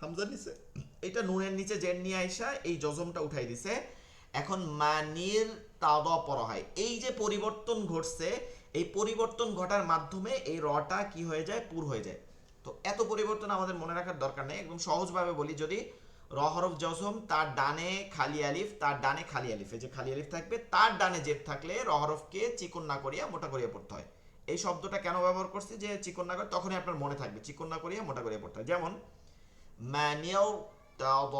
হামজার নিচে, এটা নুনের নিচে জের নিয়ে আইসা এই জজমটা উঠাই দিছে, এখন মানির তা দ পড়া হয়। এই যে পরিবর্তন ঘটছে, এই পরিবর্তন ঘটার মাধ্যমে এই রটা কি হয়ে যায়? পুর হয়ে যায়। তো এত পরিবর্তন আমাদের মনে রাখার দরকার নেই, একদম সহজভাবে বলি, যদি র হরফ জজম তার ডানে খালি আলিফ, তার ডানে খালি আলিফ, এই যে খালি আলিফ থাকবে, তার ডানে জেদ থাকলে র হরফকে চিকন না করিয়া মোটা করিয়া পড়তে হয়। এই শব্দটা কেন ব্যবহার করছি যে চিকন না করে, তখনই আপনার মনে থাকবে চিকন না করিয়া মোটা করিয়া পড়তে হয়। যেমন মানিয়াও তাদ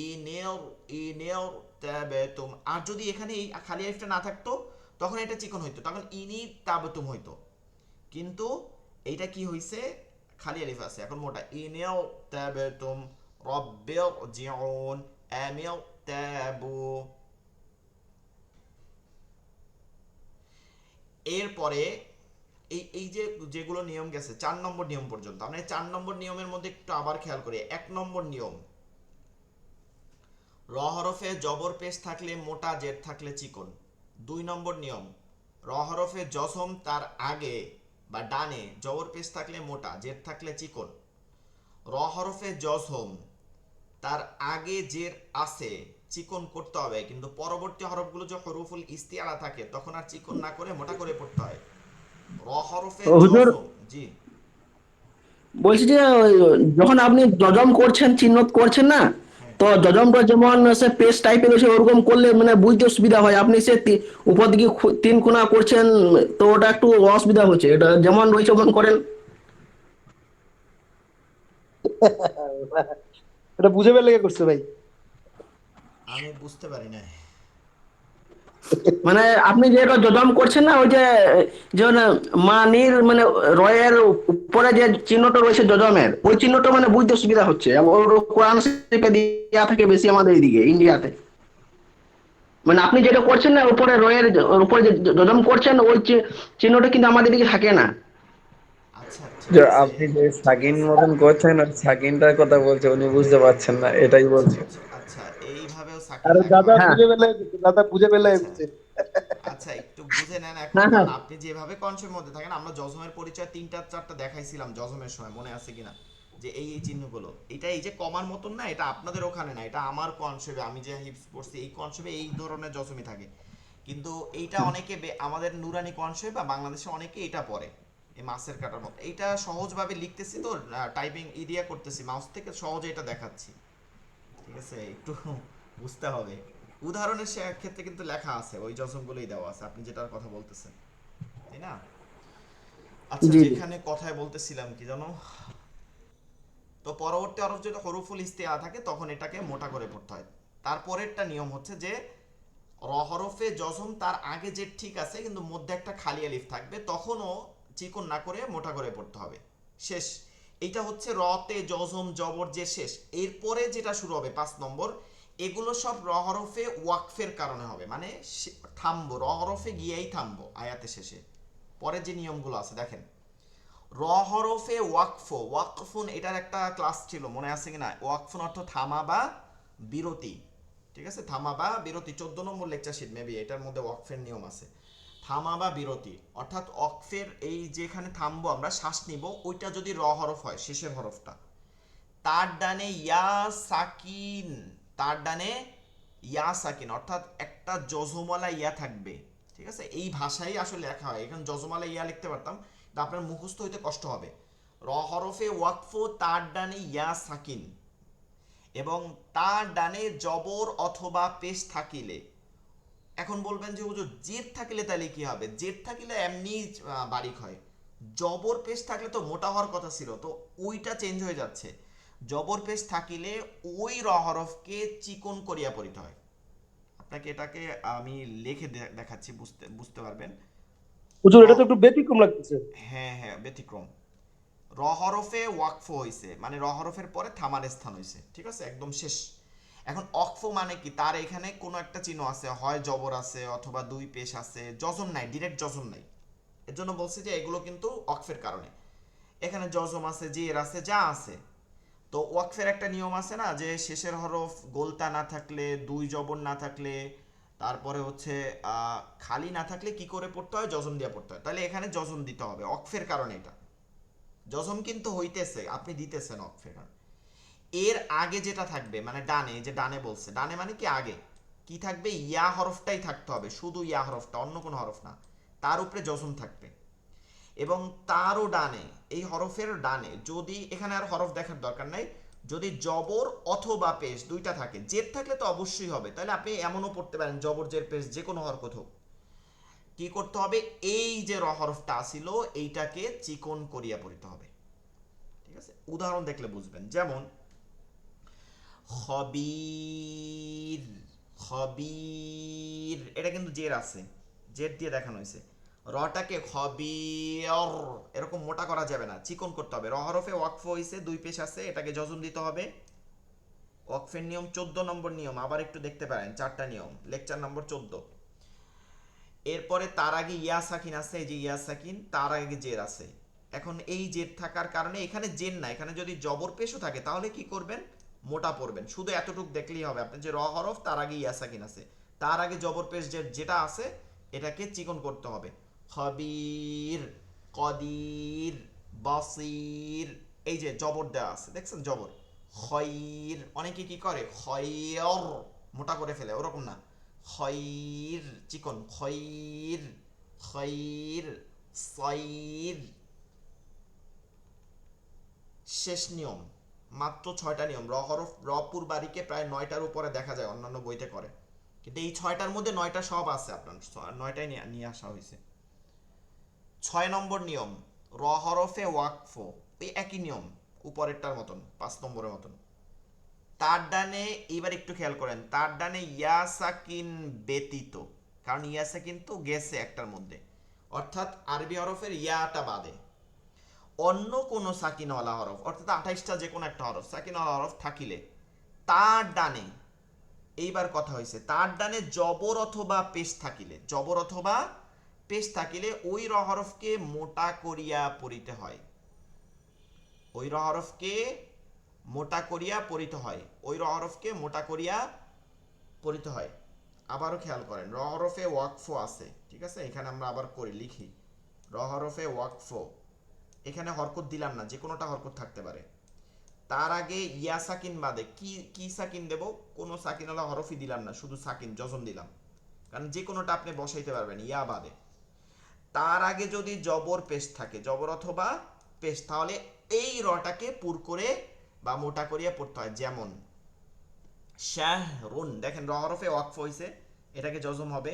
ইনেও ইনেও তাবাতুম, আর যদি এখানে এই খালি আলিফটা না থাকতো তখন এটা চিকন হইতো, তখন ইনি তাবাতুম হইতো, কিন্তু এইটা কি হইছে? খালি আলিফ আছে, এখন মোটা। ইনেও তাবাতুম রব্বির জিউন আমির তাবু। এরপরে এই এই যে যেগুলো নিয়ম গেছে 4 নম্বর নিয়ম পর্যন্ত, আমরা 4 নম্বর নিয়মের মধ্যে একটু আবার খেয়াল করি। 1 নম্বর নিয়ম, র হরফে জবর পেশ থাকলে মোটা, জের থাকলে চিকন। 2 নম্বর নিয়ম, র হরফে জজম তার আগে বা ডানে জবর পেশ থাকলে মোটা, জের থাকলে চিকন। র হরফে জজম তার আগে জের আছে, চিকন করতে হবে, কিন্তু পরবর্তী হরফগুলো যে হরফুল ইস্তিআলা থাকে তখন আর চিকন না করে মোটা করে পড়তে হয়। র হরফে হুজুর, জজম, জি বলছি যে যখন আপনি যজম করছেন, চিহ্নত করছেন না, হ্যাঁ। তো যজমটা যেমন সে পেস্ট টাইপের হচ্ছে ওরকম করলে মানে বুঝতে সুবিধা হয়। আপনি সে উপর দিকে তিন কোনা করছেন, তো ওটা একটু অসুবিধা হচ্ছে। এটা যেমন রয়েছে ওমন করেন। এটা বুঝে পেলে লেগে করছে ভাই। আমি বুঝতে পারি না। মানে আপনি যে এটা যজম করছেন না, ওই যে যেমন মানির মানে রয়ের উপরে যে চিহ্নটা রয়েছে যজমের, ওই চিহ্নটা মানে বুঝতে সুবিধা হচ্ছে। ওর কোরআন শরীফে দেয়া থাকে বেশি আমাদের এইদিকে ইন্ডিয়াতে। মানে আপনি যেটা করছেন না উপরে রয়ের উপরে যে যজম করছেন, ওই চিহ্নটা কিন্তু আমাদের দিকে থাকে না। আচ্ছা যে ঠিক আছে, আপনি যে ঠিক সাকিন আছে। মতন করছেন ওই সাকিনটার কথা বলছে, উনি বুঝতে পারছেন না, এটাই আচ্ছা বলছে। আচ্ছা আচ্ছা, এইভাবেও সাকিন আরে লেখা দাদা হয়? হ্যাঁ, বুঝে পেলে, দাদা বুঝে পেলে আচ্ছা করছে। আচ্ছা, একটু বুঝে নেন এখন, হ্যাঁ, হ্যাঁ। কারণ আপনি যেভাবে কনসেপ্টের মধ্যে থাকেন, আমরা জজমের পরিচয় 3টা 4টা দেখাইছিলাম জজমের সময়, মনে আছে কিনা? যে এই চিহ্নগুলো, এটা এই যে কমার মতন না, এটা আপনাদের ওখানে না, এটা আমার কনসেপ্টে, আমি যে হিপস পড়ছি এই কনসেপ্টে এই ধরনের জজমই থাকে, কিন্তু এইটা অনেকে আমাদের নুরানি কনসেপ্ট বা বাংলাদেশে অনেকে এটা পড়ে, এই মাছের কাটার মতো। এইটা সহজভাবে লিখতেছি তো, টাইপিং ইডিয়া করতেছি মাউস থেকে, সহজে এটা দেখাচ্ছি। ঠিক আছে, একটু বুঝতে হবে। উদাহরণের ক্ষেত্রে কিন্তু লেখা আছে, ওই জজমগুলোই দেওয়া আছে আপনি যেটার কথা বলতেছেন, তাই না? আচ্ছা, জি জি। যেখানে কথায় বলতেছিলাম কি জানো, তো পরবর্তী হরফ যদি হরফুল ইস্তিআ থাকে তখন এটাকে মোটা করে পড়তে হয়। তারপরেরটা নিয়ম হচ্ছে যে র হরফে জজম তার আগে যে ঠিক আছে কিন্তু মধ্যে একটা খালি আলিফ থাকবে, তখনও চিকন না করে মোটা করে পড়তে হবে। শেষ, এইটা হচ্ছে রতে জজম জবর যে শেষ, এরপরে যেটা শুরু হবে 5 নম্বর, এগুলো সব র হরফে ওয়াকফের কারণে হবে, মানে থামবো, র হরফে গিয়েই থামবো আয়াতের শেষে। পরে যে নিয়মগুলো আছে দেখেন, র হরফে ওয়াকফ, ওয়াকফুন এটার একটা ক্লাস ছিল মনে আছে কিনা? ওয়াকফুন অর্থ থামা বা বিরতি। ঠিক আছে, থামা বা বিরতি, 14 নম্বর লেকচার শিট মেবি, এটার মধ্যে ওয়াকফের নিয়ম আছে। থামা বা বিরতি অর্থাৎ ওয়াকফের এই যেখানে থামবো আমরা শ্বাস নিব, ওইটা যদি র হরফ হয় শেষের হরফটা, তার ডানে ইয়া সাকিন, তার ডানে ইয়া সাকিন অর্থাৎ একটা জজমওয়ালা ইয়া থাকবে। ঠিক আছে, এই ভাষাই আসলে লেখা হয়, এখানে জজমওয়ালা ইয়া লিখতে পারতাম, কিন্তু আপনার মুখস্থ হইতে কষ্ট হবে। র হরফে ওয়াকফ, তার ডানে ইয়া সাকিন, এবং তার ডানে জবর অথবা পেশ থাকিলে। এখন বলবেন যে হুজুর জেদ থাকিলে তাহলে কি হবে? জেদ থাকিলে এমনি বারিক হয়, জবর পেশ থাকলে তো মোটা হওয়ার কথা ছিল, তো ওইটা চেঞ্জ হয়ে যাচ্ছে। জবর পেশ থাকিলে ওই র হরফকে চিকন করিয়া পড়িতে হয়। আপনাকে এটাকে আমি লিখে দেখাচ্ছি, বুঝতে বুঝতে পারবেন। হুজুর র, এটা তো একটু ব্যতিক্রম লাগতেছে। হ্যাঁ হ্যাঁ ব্যতিক্রম। র হরফে ওয়াকফ হইছে, মানে র হরফের পরে থামার স্থান হইছে, ঠিক আছে, একদম শেষ। এখন অকফ মানে কি? তার এখানে কোনো একটা চিহ্ন আছে, হয় জবর আছে অথবা দুই পেশ আছে, জজম নাই, ডিরেক্ট জজম নাই। এর জন্য বলছি যে এগুলো কিন্তু অকফের কারণে। এখানে জজম আছে, জের আছে, যা আছে। তো ওয়াকফের একটা নিয়ম আছে না, যে শেষের হরফ গোলতা না থাকলে, দুই জবর না থাকলে, তারপরে হচ্ছে খালি না থাকলে কি করে পড়তে হয়? জজম দিয়ে পড়তে হয়। তাহলে এখানে জজম দিতে হবে অকফের কারণে, এটা জজম কিন্তু হইতেছে, আপনি দিতেছেন অকফের কারণে। এর আগে যেটা থাকবে মানে ডানে, যে ডানে বলছে, ডানে মানে কি আগে কি থাকবে? ইয়া হরফটাই থাকতে হবে, শুধু ইয়া হরফটা, অন্য কোনো হরফ না, তার উপরে জজম থাকবে। এবং তারও ডানে, এই হরফের ডানে যদি, এখানে আর হরফ দেখার দরকার নাই, যদি জবর অথবা পেশ দুইটা থাকে, জের থাকলে তো অবশ্যই হবে, তাহলে আপনি এমনও পড়তে পারেন জবর জের পেশ যে কোনো হরকত হোক। কি করতে হবে? এই যে র হরফটা আসিল এইটাকে চিকন করিয়া পড়িতে হবে। ঠিক আছে, উদাহরণ দেখলে বুঝবেন, যেমন খবির, খবির এটা কিন্তু জের আছে, জের দিয়ে দেখানো হয়েছে। রটাকে খবির এরকম মোটা করা যাবে না, চিকন করতে হবে। র হরফে ওয়াকফ হইছে, দুই পেশ আছে, এটাকে জজম দিতে হবে। ওয়াকফের নিয়ম 14 নম্বর নিয়ম, আবার একটু দেখতে পারেন, 4টা নিয়ম, লেকচার নম্বর 14। এরপরে তার আগে ইয়া সাকিন আছে, এই যে ইয়া সাকিন, তার আগে জের আছে। এখন এই জের থাকার কারণে এখানে জের না, এখানে যদি জবর পেশও থাকে তাহলে কি করবেন? মোটা পড়বেন। শুধু এতটুক দেখলেই হবে আপনি, যে র হরফ তার আগে ইয়া সাকিন আছে, তার আগে জবর পেশ যেটা আছে এটাকে চিকন করতে হবে। খবির, কদির, বাসির, এই যে জবর দেওয়া আছে দেখছেন, জবর। খয়ির, অনেকে কি করে খয়র মোটা করে ফেলে, ওরকম না, খয়ির চিকন, খয়ির, খয়ির, সয়ির। শেষ নিয়ম, মাত্র 6টা নিয়ম। র হরফ রপুর বাড়িকে প্রায় 9টার উপরে দেখা যায়, অন্যান্য বইতে করে, কিন্তু এই 6টার মধ্যে 9টা সব আছে, আপনার 9টাই নিয়ে আসা হয়েছে। 6 নম্বর নিয়ম, র হরফে ওয়াকফ, এই একই নিয়ম উপরেরটার মতন, 5 নম্বরের মতন। তার ডানে, এইবার একটু খেয়াল করেন, তার ডানে ইয়া সাকিন ব্যতীত, কারণ ইয়া সাকিন তো গেছে একটার মধ্যে, অর্থাৎ আরবি হরফের ইয়াটা বাদে অন্য কোন সাকিনওয়ালা হরফ, অর্থাৎ 28টা যে কোনো একটা হরফ, সাকিনওয়ালা হরফ থাকিলে তার ডানে, এইবার কথা হয়েছে, তার ডানে জবর অথবা পেশ থাকিলে, জবর অথবা পেশ থাকিলে ওই র হরফকে মোটা করিয়া পড়িতে হয়, ওই র হরফকে মোটা করিয়া পড়িতে হয়, ওই র হরফকে মোটা করিয়া পড়িতে হয়। আবারও খেয়াল করেন, র হরফে ওয়াকফ আছে, ঠিক আছে, এখানে আমরা আবার করি, লিখি র হরফে ওয়াকফ, এখানে হরকত দিলাম না, যে কোনোটা হরকত থাকতে পারে। তার আগে ইয়া সাকিন বাদে কি কি সাকিন দেব? কোনো সাকিনওয়ালা হরফই দিলাম না, শুধু সাকিন জজম দিলাম, কারণ যে কোনোটা আপনি বসাইতে পারবেন ইয়া বাদে। তার আগে যদি জবর পেশ থাকে, জবর অথবা পেশ, তাহলে এই রটাকে পুর করে বা মোটা করিয়া পড়তে হয়। যেমন শাহরুন, দেখেন র হরফে ওয়াকফ হইছে, এটাকে জজম হবে।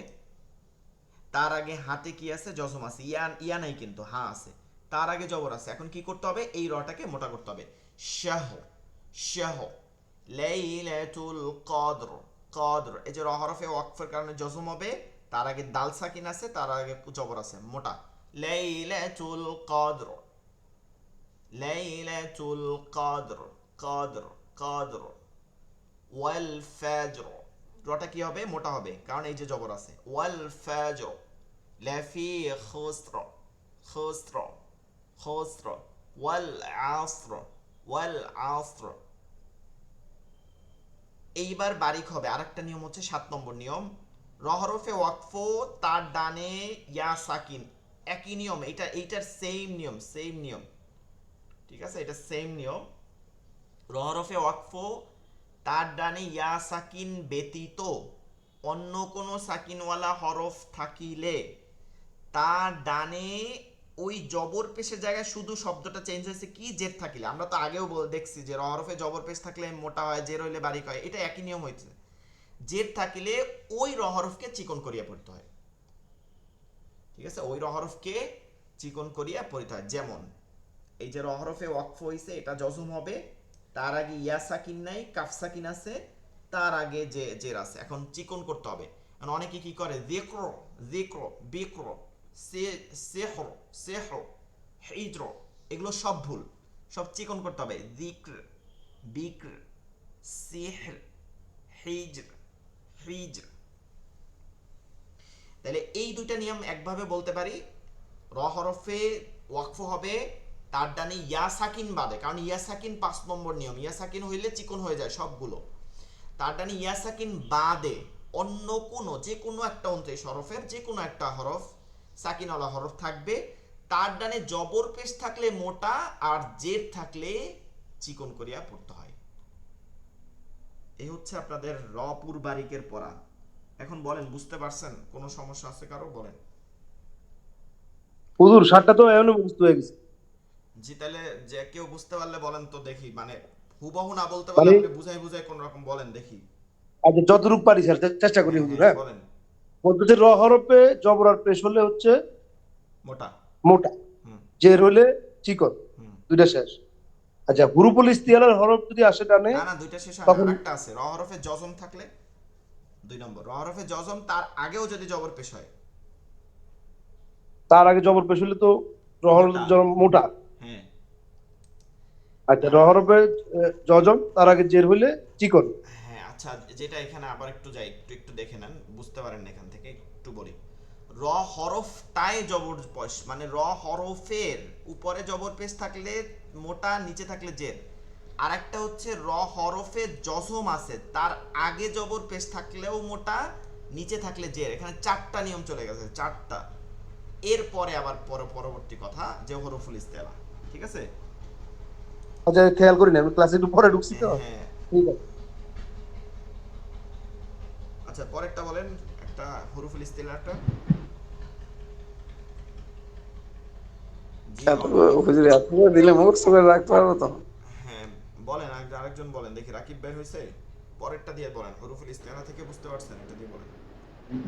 তার আগে হাতে কি আছে? জজম আছে। ইয়া ইয়া নাই কিন্তু, হা আছে। তার আগে জবর আছে। এখন কি করতে হবে? এই রটাকে মোটা করতে হবে। শাহ, শাহ, লাইলাতুল কদর, কদর। এই যে র হরফে ওয়াকফের কারণে জজম হবে। তার আগে দাল সাকিন আছে, তার আগে জবর আছে, মোটা। লাইলাতুল কদর, লাইলাতুল কদর, কদর, কদর। ওয়াল ফাজর, রটা কি হবে? মোটা হবে, কারণ এই যে জবর আছে। ওয়াল ফাজর লাফি খুসর, খুসর, খুসর। ওয়াল আসর, ওয়াল আসর। এইবার বারিক হবে। আরেকটা নিয়ম হচ্ছে 7 নম্বর নিয়ম, র হরফে ওয়াকফ, তার ডানে ইয়া সাকিন, একই নিয়ম। এইটার সেম নিয়ম, সেম নিয়ম, ঠিক আছে? এটা সেম নিয়ম। র হরফে ওয়াকফ, তার ডানে ইয়া সাকিন ব্যতীত অন্য কোনো সাকিনওয়ালা হরফ থাকিলে তার ডানে ওই জবর পেশের জায়গায় শুধু শব্দটা চেঞ্জ হয়েছে কি? জের থাকিলে। আমরা তো আগেও দেখছি যে র হরফে জবর পেশ থাকলে মোটা হয়, জের হইলে বারিক হয়। এটা একই নিয়ম হয়েছে। জের থাকিলে ওই র হরফকে চিকন করিয়া পড়তে হয়, ঠিক আছে? ওই র হরফকে চিকন করিয়া পড়তে হয়। যেমন এই যে র হরফে ওয়াকফ হইছে, এটা জজম হবে। তার আগে ইয়া সাকিন নাই, কাফ সাকিন আছে, তার আগে যে জের আছে। এখন চিকন করতে হবে। এখন অনেকে কি করে? যিকর, যিকর, বিকর, সেহর, সেহর, হিজর, এগুলো সব ভুল, সব চিকন করতে হবে। যিকর, বিকর, সিহর, হিজর, হিজর। তাহলে এই দুইটা নিয়ম একভাবে বলতে পারি। র হরফে ওয়াকফ হবে, তার ডানে ইয়া সাকিন বাদে, কারণ ইয়া সাকিন 5 নম্বর নিয়ম। ইয়া সাকিন হইলে চিকন হয়ে যায় সবগুলো। তার ডানে ইয়া সাকিন বাদে অন্য কোনো, যে কোনো একটা 29 হরফের যে কোনো একটা হরফ, সাকিনওয়ালা হরফ থাকবে। তার ডানে জবর পেশ থাকলে মোটা, আর জের থাকলে চিকন করিয়া পড়তে হয়। এই হচ্ছে আপনাদের রপুর বারিকের পড়া। এখন বলেন, বুঝতে পারছেন? কোনো সমস্যা আছে কারো? বলেন। হুজুর সারটা তো এমন বুঝতে হয়ে গেছে। জি, তাহলে যে কেউ বুঝতে পারলে বলেন তো দেখি, মানে হুবহু না বলতে পারলে মানে আপনি বুঝাই বুঝাই কোন রকম বলেন দেখি। আচ্ছা যতটুকু পারি স্যার চেষ্টা করি হ্যাঁ হুজুর। হ্যাঁ, হ্যাঁ, বলেন। বলতেছে র হরফে জবর আর পেশ হলে হচ্ছে মোটা। মোটা, হুম জের হলে চিকন, হুম। দুইটা শেষ। আচ্ছা হুরুফুল ইস্তিআলার হরফ যদি আসে টানে না না, দুইটা শেষ হয় না, তখন আরেকটা আছে। র হরফে জজম থাকলে 2 নম্বর। র হরফে জজম, তার আগেও যদি জবর পেশ হয়, তার আগে জবর পেশ হলে তো র হরফ মোটা। মোটা। হ্যাঁ। আচ্ছা র হরফে জজম, তার আগে জের হলে চিকন। হ্যাঁ, আচ্ছা, যেটা এখানে আবার একটু যাই, একটু একটু দেখে নেন, বুঝতে পারেন না এখান থেকে একটু বলি। র হরফটায় জবর পেশ, মানে র হরফের উপরে জবর পেশ থাকলে মোটা, নিচে থাকলে জের। আর একটা হচ্ছে র হরফে জজম আছে, তার আগে জবর পেশ থাকলেও মোটা, নিচে থাকলে জের। এখানে 4টা নিয়ম চলে গেছে, 4টা। এরপরে আবার পরবর্তী কথা যে হরফুল ইস্তেলা, ঠিক আছে? আচ্ছা খেয়াল করি না, আমি ক্লাসে একটু পরে ঢুকছি তো। হ্যাঁ। ঠিক আছে। আচ্ছা, পরেরটা বলেন, একটা হরফুল ইস্তেলাটা। জি, এত হুজুর এত করে দিলে মুখস্থ করে রাখতে পারবো তো? হ্যাঁ বলেন, আরেকজন বলেন দেখি। রাকিব বের হয়েছে? পরেরটা দিয়ে বলেন, হরফুল ইস্তেলা থেকে বুঝতে পারছেন? এটা দিয়ে বলেন।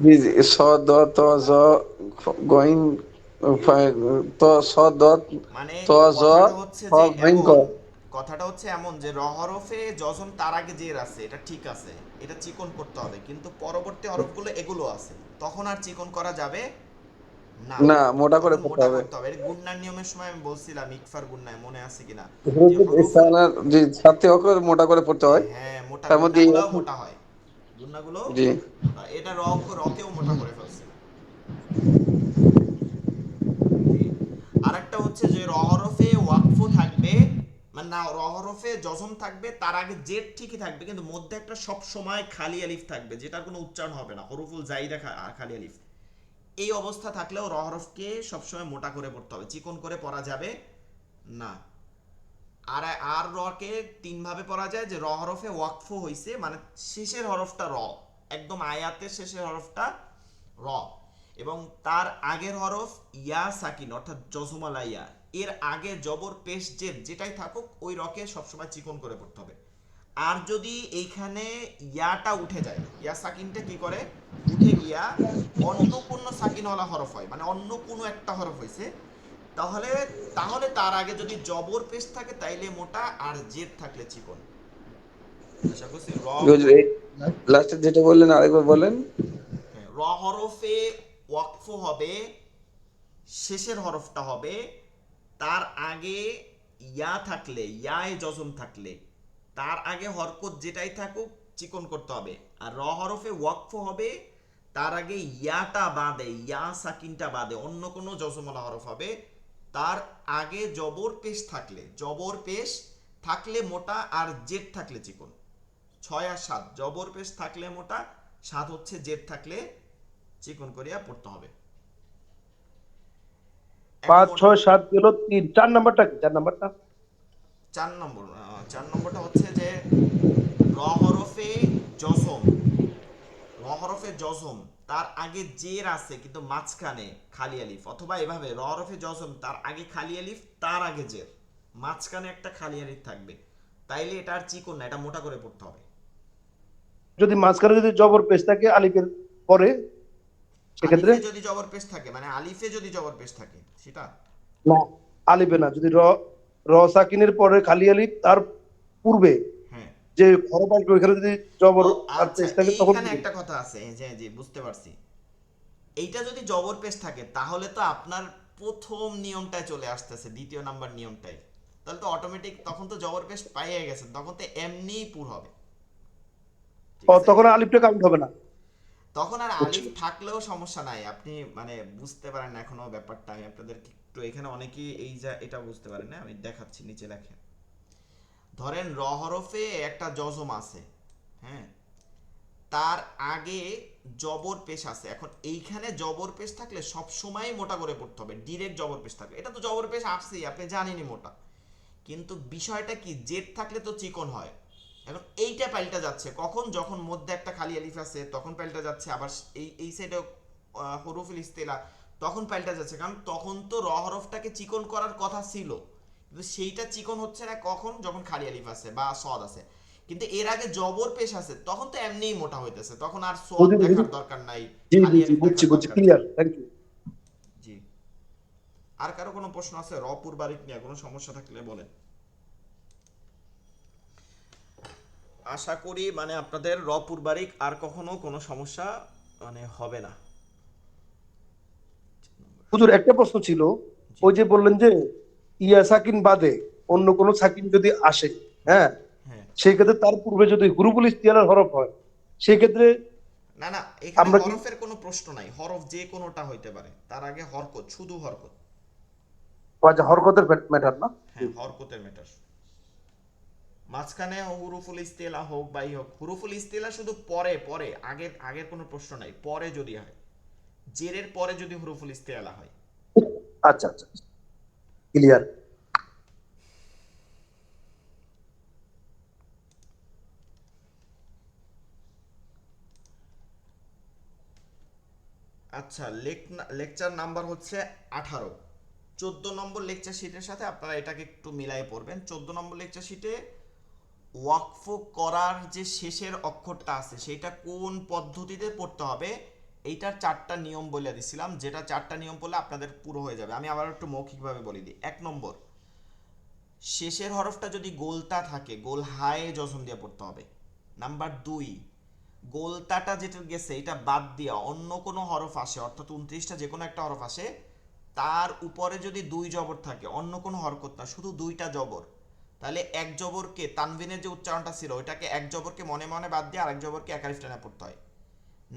জি জি, স দ ত জ গইন ত স দ মানে ত জ কথাটা হচ্ছে খ যে গইন ক। এমন, কথাটা হচ্ছে এমন যে র হরফে যজন তার আগে জের আছে, এটা ঠিক আছে, এটা চিকন করতে হবে। কিন্তু পরবর্তী হরফগুলো এগুলো আছে, তখন আর চিকন করা যাবে না, না, মোটা করে তখন পড়তে মোটা হবে। করতে হবে। এটা গুণনার নিয়মের সময় আমি বলছিলাম, ইকফার গুণনায়, মনে আছে কিনা? যে হুরুফুল হরফুল, ইস্তিআলার যে 7টি অক্ষর মোটা করে পড়তে হয়। হ্যাঁ মোটা, তার মধ্যে গুণনাগুলোও মোটা হয়, গুণনাগুলো জি। মোটা। এটা রকেও মোটা করে ফেলছে। জি। আরেকটা হচ্ছে যে র হরফে ওয়াকফ থাকবে, মানে না, র হরফে জজম থাকবে, তার আগে জেড ঠিকই থাকবে, কিন্তু মধ্যে একটা সব সময় খালি আলিফ থাকবে, যেটার কোনো উচ্চারণ হবে না, হরফুল জাইদা খালি আলিফ। এই অবস্থা থাকলেও র হরফকে সবসময় মোটা করে পড়তে হবে, চিকন করে পড়া যাবে না। আর আর রকে 3 ভাবে পড়া যায়, যে র হরফে ওয়াকফ হইছে, মানে শেষের হরফটা র, একদম আয়াতের শেষের হরফটা র, এবং তার আগের হরফ ইয়া সাকিন অর্থাৎ জজমালা ইয়া, এর আগে জবর পেশ জেদ যেটাই থাকুক ওই রকে সবসময় চিকন করে পড়তে হবে। আর যদি এইখানে ইয়াটা উঠে যায়, ইয়া সাকিনটা কি করে উঠে গিয়া অন্য কোনো সাকিনওয়ালা হরফ হয়, মানে অন্য কোনো একটা হরফ হয়েছে, তাহলে তাহলে তার আগে যদি জবর পেশ থাকে তাইলে মোটা, আর জেদ থাকলে চিকন। আশা করছি লাস্টে যেটা বললেন আরেকবার বলেন। হ্যাঁ, র হরফে ওয়াকফ হবে, শেষের হরফটা হবে, তার আগে ইয়া থাকলে, ইয়ায় জজম থাকলে তার আগে হরকত যেটাই থাকুক চিকন করতে হবে। আর র হরফে ওয়াকফ হবে, তার আগে ইয়াটা বাদে, ইয়া সাকিনটা বাদে অন্য কোনো জজমওয়ালা হরফ হবে, তার আগে জবর পেশ থাকলে, জবর পেশ থাকলে মোটা, আর জেদ থাকলে চিকন। 6 আর 7 জবর পেশ থাকলে মোটা, 7 হচ্ছে জেদ থাকলে চিকন করিয়া পড়তে হবে। 5 6 7 গেল 3, 4 নাম্বারটা কি? 4 নাম্বারটা 4 নম্বরটা হচ্ছে যে র হরফে জজম, র হরফে জজম তার আগে জের আছে কিন্তু মাঝখানে খালি আলিফ, অথবা এভাবে র হরফে জজম তার আগে খালি আলিফ, তার আগে জের, মাঝখানে একটা খালি আলিফ থাকবে, তাইলে এটা আর চিকন না, এটা মোটা করে পড়তে হবে। যদি মাঝখানে যদি জবর পেশ থাকে আলিফের পরে, সেক্ষেত্রে আলিফে যদি জবর পেশ থাকে, মানে আলিফে যদি জবর পেশ থাকে সেটা না, আলিফে না, যদি র র সাকিনের পরে খালি আলিফ, তার পূর্বে হ্যাঁ। যে হরফ আসবে ওইখানে যদি জবর ও, আর আচ্ছা, পেশ থাকে তখন এইখানে একটা কথা আছে, জি জি বুঝতে পারছি। এইটা যদি জবর পেশ থাকে তাহলে তো আপনার প্রথম নিয়মটায় চলে আসতেছে, দ্বিতীয় নাম্বার নিয়মটাই, তাহলে তো অটোমেটিক তখন তো জবর পেশ পাইয়ে গেছেন, তখন তো এমনিই পুর হবে, ঠিক আছে? তখন আর আলিফটা কাউন্ট হবে না। তখন আর বুঝছি। আলিফ থাকলেও সমস্যা নাই, আপনি মানে বুঝতে পারেন না এখনো ব্যাপারটা, আমি আপনাদেরকে একটু, এখানে অনেকেই এই যা এটা বুঝতে পারেন না, আমি দেখাচ্ছি, নিচে লেখেন। ধরেন র হরফে একটা জজম আছে, হ্যাঁ, তার আগে জবর পেশ আছে, এখন এইখানে জবর পেশ থাকলে সব সময় মোটা করে পড়তে হবে, ডিরেক্ট জবর পেশ থাকলে, এটা তো জবর পেশ আসছেই, আপনি জানেনই মোটা, কিন্তু বিষয়টা কি জেদ থাকলে তো চিকন হয়। এখন এইটা পাল্টা যাচ্ছে কখন, যখন মধ্যে একটা খালি আলিফ আছে তখন পাল্টা যাচ্ছে, আবার এই সাইডে হরফুল ইস্তেলা তখন পাল্টা যাচ্ছে, কারণ তখন তো র হরফটাকে চিকন করার কথা ছিল, কিন্তু সেইটা চিকন হচ্ছে না কখন, যখন খালি আলিফ আছে বা সদ আছে, কিন্তু এর আগে জবর পেশ আছে তখন তো এমনিই মোটা হইতেছে, তখন আর সদ বুঝি, বুঝি। দেখার দরকার নাই, জি খালি জি জি, আলিফ বুঝছি দেখার বুঝছি, দরকার নাই। Clear, thank you. জি, আর কারো কোনো প্রশ্ন আছে রপুর বারিক নিয়ে কোনো সমস্যা থাকলে বলেন। আশা করি মানে আপনাদের রপুর বারিক আর কখনো কোনো সমস্যা মানে হবে না। হুজুর একটা প্রশ্ন ছিল, জি। ওই যে বললেন যে ইয়া সাকিন বাদে অন্য কোনো সাকিন যদি আসে, হ্যাঁ, হ্যাঁ, সেই ক্ষেত্রে তার পূর্বে যদি হুরুফুল ইস্তিয়ালার হরফ হয়, সেই ক্ষেত্রে না না, এখানে আমরা কি হরফের কোনো প্রশ্ন নাই, হরফ যে কোনোটা হইতে পারে, তার আগে হরকত, শুধু হরকত। হরকতের ম্যাটার না? হ্যাঁ, হরকতের ম্যাটার, মাঝখানে হুরুফুল ইস্তেলা হোক বা ই হোক, হুরুফুল ইস্তেলা শুধু পরে পরে, আগের আগের কোনো প্রশ্ন নাই, পরে যদি হয়, জেরের পরে যদি হুরুফুল ইস্তেলা হয়। আচ্ছা আচ্ছা, ক্লিয়ার। আচ্ছা, লেকচার নাম্বার হচ্ছে 18। 14 নম্বর লেকচার শিটের সাথে আপনারা এটাকে একটু মিলাই পড়বেন। 14 নম্বর লেকচার শিটে ওয়াকফ করার যে শেষের অক্ষরটা আছে সেটা কোন পদ্ধতিতে পড়তে হবে, এইটার 4টা নিয়ম বলে দিছিলাম, যেটা 4টা নিয়ম পড়লে আপনাদের পুরো হয়ে যাবে। আমি আবার একটু মৌখিকভাবে বলে দিই। 1 নম্বর, শেষের হরফটা যদি গোলতা থাকে গোল হায়ে জজম দিয়ে পড়তে হবে। নাম্বার 2, গোলতাটা যেটা গেছে এটা বাদ দিয়া অন্য কোনো হরফ আসে, অর্থাৎ 29টা যে কোনো একটা হরফ আসে, তার উপরে যদি 2 জবর থাকে, অন্য কোনো হরকত না, শুধু 2টা জবর, তাহলে এক জবরকে, তানবিনের যে উচ্চারণটা ছিল ওইটাকে এক জবরকে মনে মনে বাদ দিয়ে আরেক জবরকে এক আলিফ টেনে পড়তে হয়।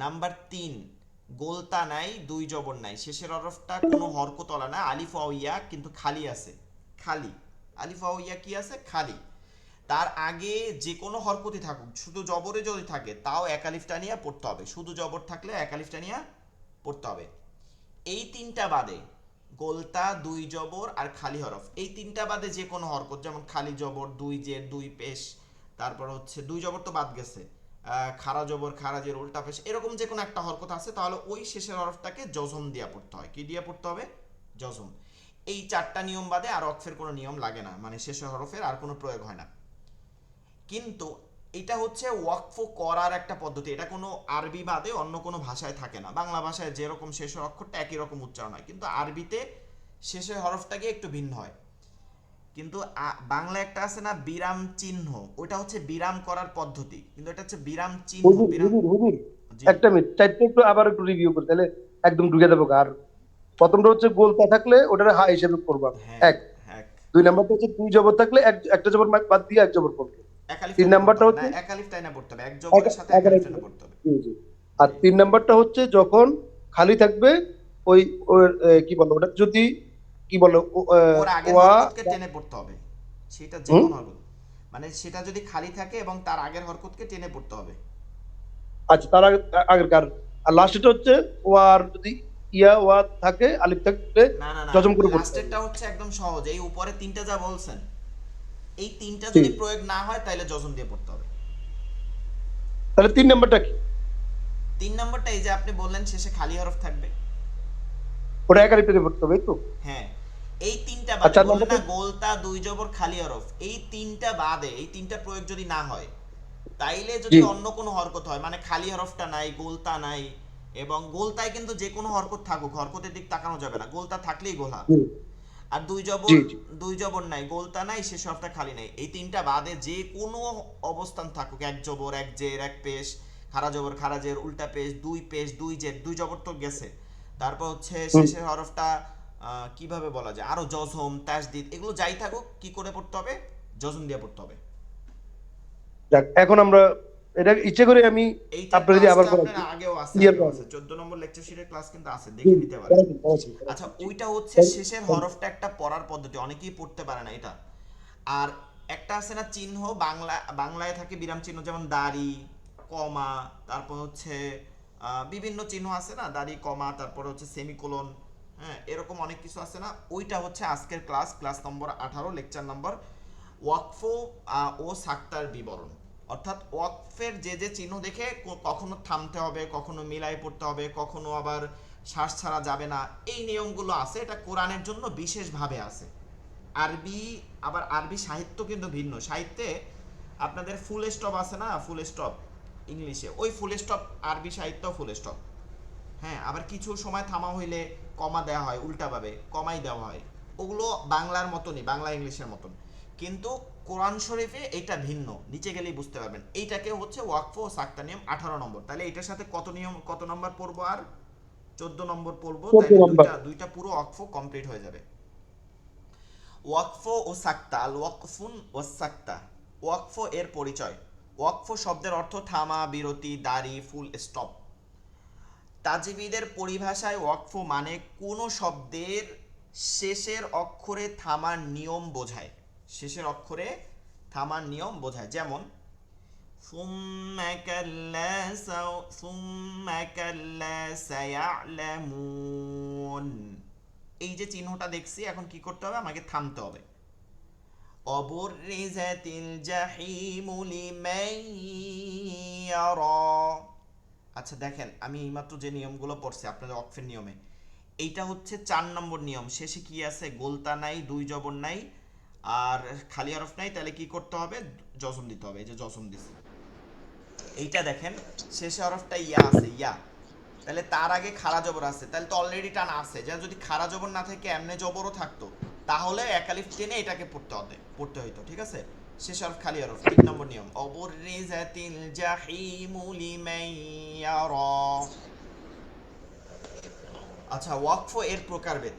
নাম্বার 3, গোলতা নাই, 2 জবর নাই, শেষের হরফটা কোনো হরকতলা না, আলিফ ওয়া ইয়া কিন্তু খালি আছে, খালি আলিফ ওয়া ইয়া কি আছে, খালি, তার আগে যে কোনো হরকতই থাকুক, শুধু জবরে যদি থাকে তাও এক আলিফটা নিয়ে পড়তে হবে, শুধু জবর থাকলে এক আলিফটা নিয়ে পড়তে হবে। এই 3টা বাদে, গোলতা, 2 জবর আর খালি হরফ, এই 3টা বাদে যে কোনো হরকত, যেমন খালি জবর, 2 জের, 2 পেশ, তারপর হচ্ছে 2 জবর তো বাদ গেছে, খারা জবর খারাজের উল্টা পেশ এরকম যে কোনো একটা হরকত আছে, তাহলে ওই শেষের হরফটাকে জজম দিয়া পড়তে হয়। কি দিয়া পড়তে হবে? জজম। এই 4টা নিয়ম বাদে আর ওয়াকফের কোনো নিয়ম লাগে না, মানে শেষের হরফের আর কোনো প্রয়োগ হয় না। কিন্তু এটা হচ্ছে ওয়াকফ করার একটা পদ্ধতি, এটা কোনো আরবি বাদে অন্য কোনো ভাষায় থাকে না। বাংলা ভাষায় যেরকম শেষের অক্ষরটা একই রকম উচ্চারণ হয়, কিন্তু আরবিতে শেষের হরফটাকে একটু ভিন্ন হয়। কিন্তু বাংলা একটা আছে না বিরাম চিহ্ন, ওটা হচ্ছে বিরাম করার পদ্ধতি, কিন্তু এটা হচ্ছে বিরাম চিহ্ন। হুজুর বিরাম, হুজুর হুজুর জি একটা মিনিট, চারটে একটু আবার একটু রিভিউ করি, তাহলে একদম ঢুকে যাবো। আর প্রথমটা হচ্ছে গোলতা থাকলে ওটার হা হিসেবে করবো আমি, হ্যাঁ এক। হ্যাঁ। 2 নাম্বারটা হচ্ছে 2 জবর থাকলে একটা জবর বাদ দিয়ে 1 জবর পড়বো। এক আলিফ 3 টাইনা পড়তে নাম্বারটা হবে না, হচ্ছে এক আলিফ টাইনা পড়তে হবে, এক এক জবরের সাথে এক এক আলিফ আরেক টাইনা জবর। পড়তে হবে। জি জি। আর জি 3 নাম্বারটা হচ্ছে যখন খালি থাকবে ওই ওর কি বলো ওটা, যদি কি বলো ওর আগের ওয়া। হরকতকে টেনে পড়তে হবে, সেটা যে হুম, কোনো হরকত, মানে সেটা যদি খালি থাকে এবং তার আগের হরকতকে টেনে পড়তে হবে। আচ্ছা তার আগেরকার। আর লাস্টটা হচ্ছে ওয়ার যদি ওয়া থাকে, আলিফ থাকলে না না না, জজম করে পড়তে হবে। লাস্টেরটা হচ্ছে একদম সহজ। এই উপরে 3টা যা বলছেন, এই 3টা জি। যদি প্রয়োগ না হয় তাহলে জজম দিয়ে পড়তে হবে। তাহলে 3 নাম্বারটা কি? 3 নম্বরটা এই যে আপনি বললেন শেষে খালি হরফ থাকবে। ওটা এক আলিফ থেকে পড়তে হবে, এই তো। হ্যাঁ, এই 3টা আর বাদে 4 বললেন নাম্বারটা? না গোলতা 2 জবর খালি হরফ, এই 3টা বাদে, এই 3টা প্রয়োগ যদি না হয়, তাইলে যদি জি অন্য কোনো হরকত হয়, মানে খালি হরফটা নাই, গোলতা নাই, এবং গোলতায় কিন্তু যে কোনো হরকত থাকুক, হরকতের দিক তাকানো যাবে না, গোলতা থাকলেই গোলা। জি আর 2 জি জবর, জি 2 জবর নাই, গোলতা নাই, শেষ হরফটা খালি নাই, এই 3টা বাদে যে কোনো অবস্থান থাকুক, এক জবর এক জের এক পেশ, খারা জবর খারাজের উল্টা পেশ 2 জের 2 জবর তো গেছে, তারপর হচ্ছে হুম। শেষের হরফটা কিভাবে বলা যায়, আরো জজম তাসদিদ এগুলো যাই থাকুক, কি করে পড়তে হবে? জজম দিয়ে পড়তে হবে। যাক, এখন আমরা এটা ইচ্ছে করে আমি এইটার আপনার যদি আবার ক্লাসটা আপনার করাচ্ছি, আগেও আছে, ক্লিয়ার আগেও করা আছে, যাবে। 14 নম্বর লেকচার শিটের ক্লাস কিন্তু আছে, জি, দেখে নিতে পারেন। আচ্ছা, জি। ওইটা হচ্ছে তাহলে- শেষের তাহলে- হরফটা একটা পড়ার পদ্ধতি, অনেকেই পড়তে পারে না এটা। আর একটা আছে না চিহ্ন, বাংলায় থাকে বিরাম চিহ্ন, যেমন দাড়ি, কমা, তারপর হচ্ছে বিভিন্ন চিহ্ন আছে না, দাড়ি, কমা, তারপর হচ্ছে সেমিকোলন, হ্যাঁ, এরকম অনেক কিছু আছে না। ওইটা হচ্ছে আজকের ক্লাস নম্বর 18, লেকচার নম্বর ওয়াকফ ও সাক্তার বিবরণ। অর্থাৎ ওয়াকফের যে যে চিহ্ন দেখে কখনো থামতে হবে, কখনো মিলাই পড়তে হবে, কখনো আবার শ্বাস ছাড়া যাবে না, এই নিয়মগুলো আছে, এটা কোরআনের জন্য বিশেষভাবে আছে। আরবি, আবার আরবি সাহিত্য কিন্তু ভিন্ন। সাহিত্যে আপনাদের ফুল স্টপ আছে না, ফুল স্টপ ইংলিশে, ওই ফুল স্টপ আরবি সাহিত্য ফুল স্টপ। হ্যাঁ, আবার কিছু সময় থামা হইলে কমা দেওয়া হয়, উল্টাভাবে কমাই দেওয়া হয়, ওগুলো বাংলার মতনই, বাংলা ইংলিশের মতন। কিন্তু কোরআন শরীফে এটা ভিন্ন, নিচে গেলেই বুঝতে পারবেন। এইটাকে হচ্ছে ওয়াকফ ও সাক্তা নিয়ম 18 নম্বর। তাহলে এটার সাথে কত নিয়ম, কত নম্বর পড়বো? আর 14 নম্বর পড়বো, 14 তাহলে নাম্বার। দুইটা পুরো ওয়াকফ কমপ্লিট হয়ে যাবে। ওয়াকফ ও সাক্তা, আল ওয়াকফুন ও সাক্তা। ওয়াকফ এর পরিচয়। ওয়াকফ শব্দের অর্থ থামা, বিরতি, দাঁড়ি, ফুল স্টপ। তাজবিদের পরিভাষায় ওয়াকফ মানে কোনো শব্দের শেষের অক্ষরে থামার নিয়ম বোঝায়, শেষের অক্ষরে থামার নিয়ম বোঝায়। যেমন সুম্মা কাল্লা সায়ালামুন, এই যে চিহ্নটা দেখছি, এখন কি করতে হবে? আমাকে থামতে হবে। অবুররিজাতিল জাহিমু লিমান ইয়ারা। আচ্ছা দেখেন, আমি এইমাত্র যে নিয়মগুলো পড়ছি আপনাদের ওয়াকফের নিয়মে, এইটা হচ্ছে 4 নম্বর নিয়ম। শেষে কি আছে? গোলতা নাই, 2 জবর নাই, আর খালি হরফ নাই, তাহলে কি করতে হবে? জজম দিতে হবে। এই যে জজম দিছি, এইটা দেখেন শেষে হরফটা ইয়া আছে, ইয়া, তাহলে তার আগে খাড়া জবর আছে, তাহলে তো অলরেডি টান আছে। যেন যদি খাড়া জবর না থাকে, এমনি জবরও থাকতো, তাহলে এক আলিফ টেনে এটাকে পড়তে হইতো, ঠিক আছে? শেষ হরফ খালি হরফ। 3 নম্বর নিয়ম, অবুররিজাতিল জাহিমু লিমান ইয়ারা। আচ্ছা, ওয়াকফ এর প্রকারভেদ।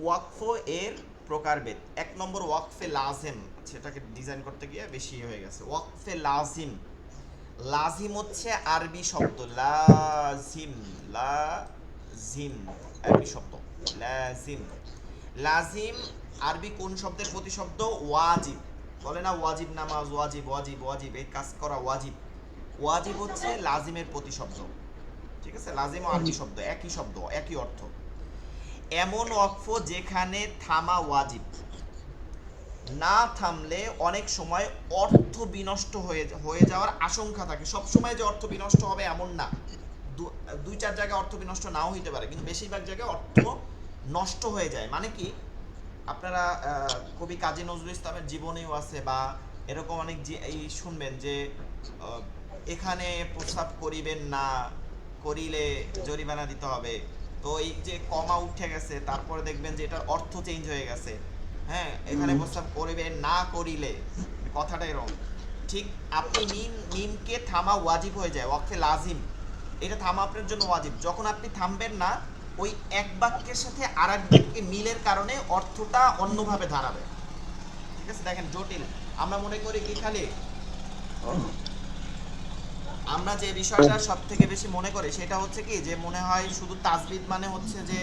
ওয়াকফ এর প্রকারভেদ। 1 নম্বর ওয়াকফে লাজিম, সেটাকে ডিজাইন করতে গিয়ে বেশি হয়ে গেছে। ওয়াকফে লাজিম, লাজিম হচ্ছে আরবি শব্দ, লাজিম, লাজিম আরবি শব্দ, লাজিম। লাজিম আরবি কোন শব্দের প্রতিশব্দ? ওয়াজিব। বলে না ওয়াজিব নামাজ, ওয়াজিব ওয়াজিব ওয়াজিব, এই কাজ করা ওয়াজিব। ওয়াজিব হচ্ছে লাজিমের প্রতিশব্দ, ঠিক আছে? লাজিম ও আরবি শব্দ একই শব্দ, একই অর্থ। এমন ওয়াকফ যেখানে থামা ওয়াজিব, না থামলে অনেক সময় অর্থ বিনষ্ট হয়ে যাওয়ার আশঙ্কা থাকে। সব সময় যে অর্থ বিনষ্ট হবে এমন না, দুই চার জায়গায় অর্থ বিনষ্ট নাও হইতে পারে, কিন্তু বেশিরভাগ জায়গায় অর্থ নষ্ট হয়ে যায়। মানে কি, আপনারা কবি কাজী নজরুল ইসলামের জীবনেও আছে, বা এরকম অনেক এই শুনবেন যে আহ, এখানে প্রস্রাব করিবেন না, করিলে জরিমানা দিতে হবে। তো এই যে কমা উঠে গেছে, তারপরে দেখবেন যে এটার অর্থ চেঞ্জ হয়ে গেছে। হ্যাঁ, এখানে প্রস্রাব করিবেন না করিলে, কথাটাই রং। ঠিক আপনি মিমকে থামা ওয়াজিব হয়ে যায়, ওয়াকফে লাজিম, এটা থামা আপনার জন্য ওয়াজিব। যখন আপনি থামবেন না, ওই এক বাক্যের সাথে আর এক বাক্যে মিলের কারণে অর্থটা অন্যভাবে দাঁড়াবে। ঠিক আছে, দেখেন জটিল। আমরা মনে করি কি খালি, আমরা যে বিষয়টা সব থেকে বেশি মনে করি সেটা হচ্ছে কি, যে মনে হয় শুধু তাজবিদ মানে হচ্ছে যে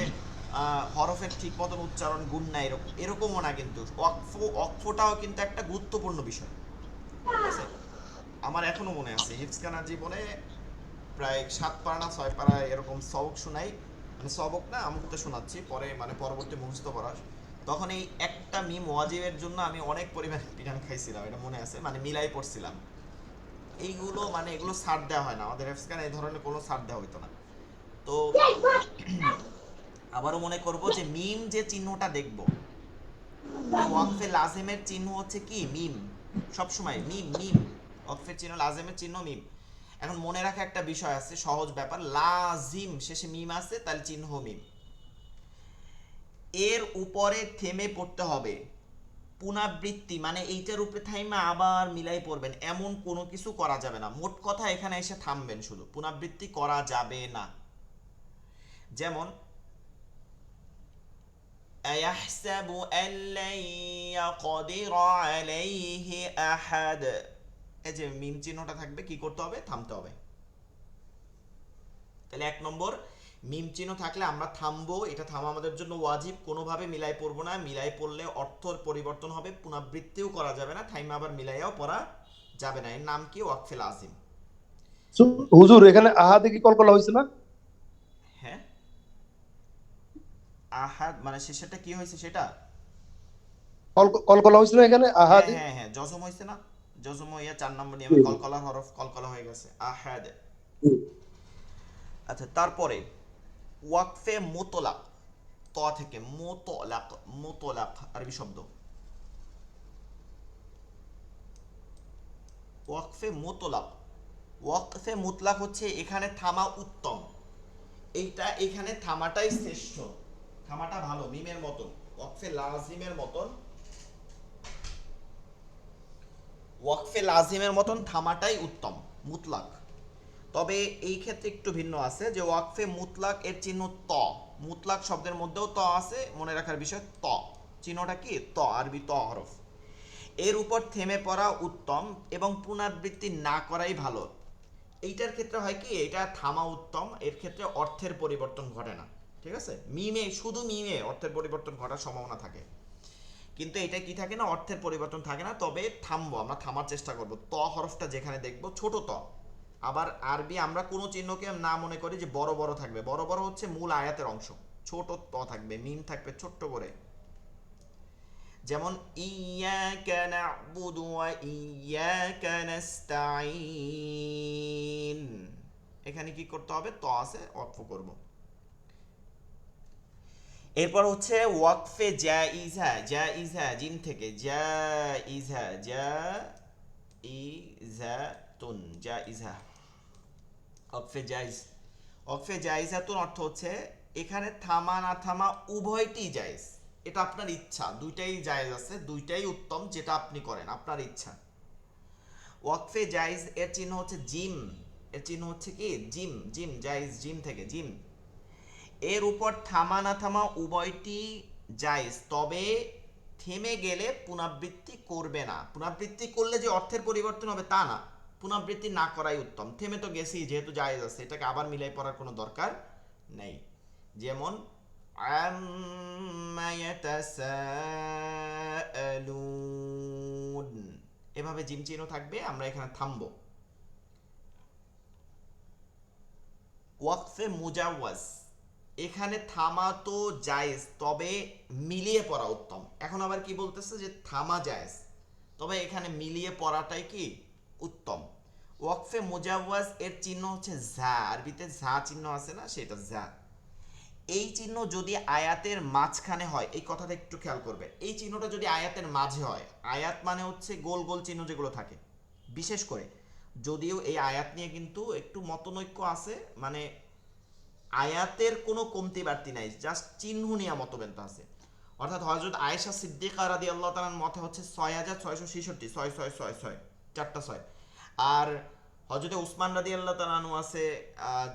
হরফের ঠিক মতন উচ্চারণ, গুণ না, এরকমও না। কিন্তু ওয়াকফটাও কিন্তু একটা গুরুত্বপূর্ণ বিষয়। ঠিক আছে, আমার এখনো মনে আছে হিফজখানার জীবনে প্রায় 7 পারা না 6 পারা এরকম সবক শোনাই, মানে সবক না, আমুক্ত শোনাচ্ছি পরে, মানে পরবর্তী মুখস্থ করার। তখন এই একটা মিম ওয়াজিবের জন্য আমি অনেক পরিমাণে পিটান খাইছিলাম, এটা মনে আছে, মানে মিলাই পড়ছিলাম। এইগুলো মানে এগুলো ছাড় দেওয়া হয় না আমাদের এফসকান, এই ধরনের কোনো ছাড় দেওয়া হইতো না। তো আবারও মনে করব যে মিম যে চিহ্নটা দেখব, এই ওয়াকফে লাজেমের চিহ্ন হচ্ছে কি মিম, সবসময় মিম মিম, ওয়াকফের চিহ্ন, লাজেমের চিহ্ন মিম। এখন মনে রাখা একটা বিষয় আছে, সহজ ব্যাপার, লাজিম শেষে মিম আছে, তাহলে চিহ্ন মিম। এর উপরে থেমে পড়তে হবে। পুনরাবৃত্তি মানে এইটার উপরে থাইমা আবার মিলাই পড়বেন, এমন কোনো কিছু করা যাবে না। মোট কথা এখানে এসে থামবেন, শুধু পুনরাবৃত্তি করা যাবে না। যেমন আয়াহসাবু আল্লান ইয়াকদিরা আলাইহি আহাদ, এই যে মিম চিহ্নটা থাকবে, কি করতে হবে, থামতে হবে। তাহলে 1 নম্বর, মিম চিহ্ন থাকলে আমরা থামবো, এটা থামা আমাদের জন্য ওয়াজিব, কোনোভাবে মিলাই পড়বো না। মিলাই পড়লে অর্থর পরিবর্তন হবে, পুনরাবৃত্তিও করা যাবে না, থাইমা আবার মিলাইয়াও পড়া যাবে না। এর নাম কি, ওয়াকফে লাজিম। হুজুর এখানে আহাদে কি কলকলা হয়েছে না? হ্যাঁ, আহাদ মানে শেষেরটা কি হয়েছে সেটা? কলকলা হয়েছে না এখানে হ্যাঁ আহাদে? হ্যাঁ হ্যাঁ, জজম হয়েছে না, জজম হইয়া 4 নম্বর নিয়মে কলকলার হরফ কলকলা হয়ে গেছে, আহাদ। আচ্ছা, তারপরে ওয়াকফে মুতলাক, ত থেকে মুতলাক, মুতলাক আরবি শব্দ। ওয়াকফে মুতলাক, ওয়াকফে মুতলাক হচ্ছে এখানে থামা উত্তম, এইটা এখানে থামাটাই শ্রেষ্ঠ, থামাটা ভালো, মিমের মতন, ওয়াকফে লাজিমের মতন, ওয়াকফে লাজিমের মতন থামাটাই উত্তম, মুতলাক। তবে এই ক্ষেত্রে একটু ভিন্ন আছে, যে ওয়াকফে মুতলাক এর চিহ্ন ত, মুতলাক শব্দের মধ্যেও ত আছে, মনে রাখার বিষয় ত, চিহ্নটা কি, ত, আরবি ত হরফ। এর উপর থেমে পড়া উত্তম এবং পুনরাবৃত্তি না করাই ভালো। এইটার ক্ষেত্রে হয় কি, এটা থামা উত্তম, এর ক্ষেত্রে অর্থের পরিবর্তন ঘটে না। ঠিক আছে, মিমে, শুধু মিমে অর্থের পরিবর্তন ঘটার সম্ভাবনা থাকে, কিন্তু এটা কি থাকে না, অর্থের পরিবর্তন থাকে না। তবে থামবো, আমরা থামার চেষ্টা করব। ত হরফটা যেখানে দেখব ছোট ত, আবার আরবি আমরা কোনো চিহ্নকে না মনে করি যে বড় বড় থাকবে, বড় বড় হচ্ছে মূল আয়াতের অংশ, ছোট ত থাকবে, মিম থাকবে ছোট্ট করে। যেমন ইয়াকা না'বুদু ওয়া ইয়াকা নাস্তাঈন, এখানে কি করতে হবে, ত আছে, ওয়াকফ করব। এরপর হচ্ছে ওয়াকফে জাইজা, জাইজা জিম থেকে জাইজা, জাইজাতুন, জাইজা, ওয়াকফে জাইজ। ওয়াকফে জাইজাতুন অর্থ হচ্ছে এখানে থামা না থামা উভয়টি জায়েজ, এটা আপনার ইচ্ছা, দুইটাই জায়েজ আছে, দুইটাই উত্তম, যেটা আপনি করেন আপনার ইচ্ছা। ওয়াকফে জায়েজ এর চিহ্ন হচ্ছে জিম, এর চিহ্ন হচ্ছে কি, জিম, জিম জায়েজ, জিম থেকে জিম। এর উপর থামা না থামা উভয়টি জায়েজ, তবে থেমে গেলে পুনরাবৃত্তি করবে না। পুনরাবৃত্তি করলে যে অর্থের পরিবর্তন হবে তা না, পুনরাবৃত্তি না করাই উত্তম। থেমে তো গেছি, যেহেতু জায়েজ আছে, এটাকে আবার মিলাই পড়ার কোনো দরকার নেই। যেমন আম্মা ইয়াতাসাআলুন, এভাবে জিম চিহ্ন থাকবে, আমরা এখানে থামবো। ওয়াকফে মুজাওয়াজ, এখানে থামা তো জায়েজ, তবে মিলিয়ে পড়া উত্তম। এখন আবার কি বলতেছে যে থামা জায়েজ, তবে এখানে মিলিয়ে পড়াটাই কি উত্তম। ওয়াকফে মুজাওয়াজ এর চিহ্ন হচ্ছে যা, আরবিতে যা চিহ্ন আছে না, সেটা যা। এই চিহ্ন যদি আয়াতের মাঝখানে হয়, এই কথাটা একটু খেয়াল করবে, এই চিহ্নটা যদি আয়াতের মাঝে হয়, আয়াত মানে হচ্ছে গোল গোল চিহ্ন যেগুলো থাকে, বিশেষ করে যদিও এই আয়াত নিয়ে কিন্তু একটু মতনৈক্য আছে, মানে আয়াতের কোনো কমতি বাড়তি নাই, জাস্ট চিহ্ন নিয়ে মতভেদ আছে। অর্থাৎ হযরত আয়েশা সিদ্দিকা রাদিয়াল্লাহু তাআলার মতে হচ্ছে ৬৬৬৬, ৬৬৬৬, চারটা ৬। আর হযরতে উসমান রাদিয়াল্লাহু তাআলা আনহু আছে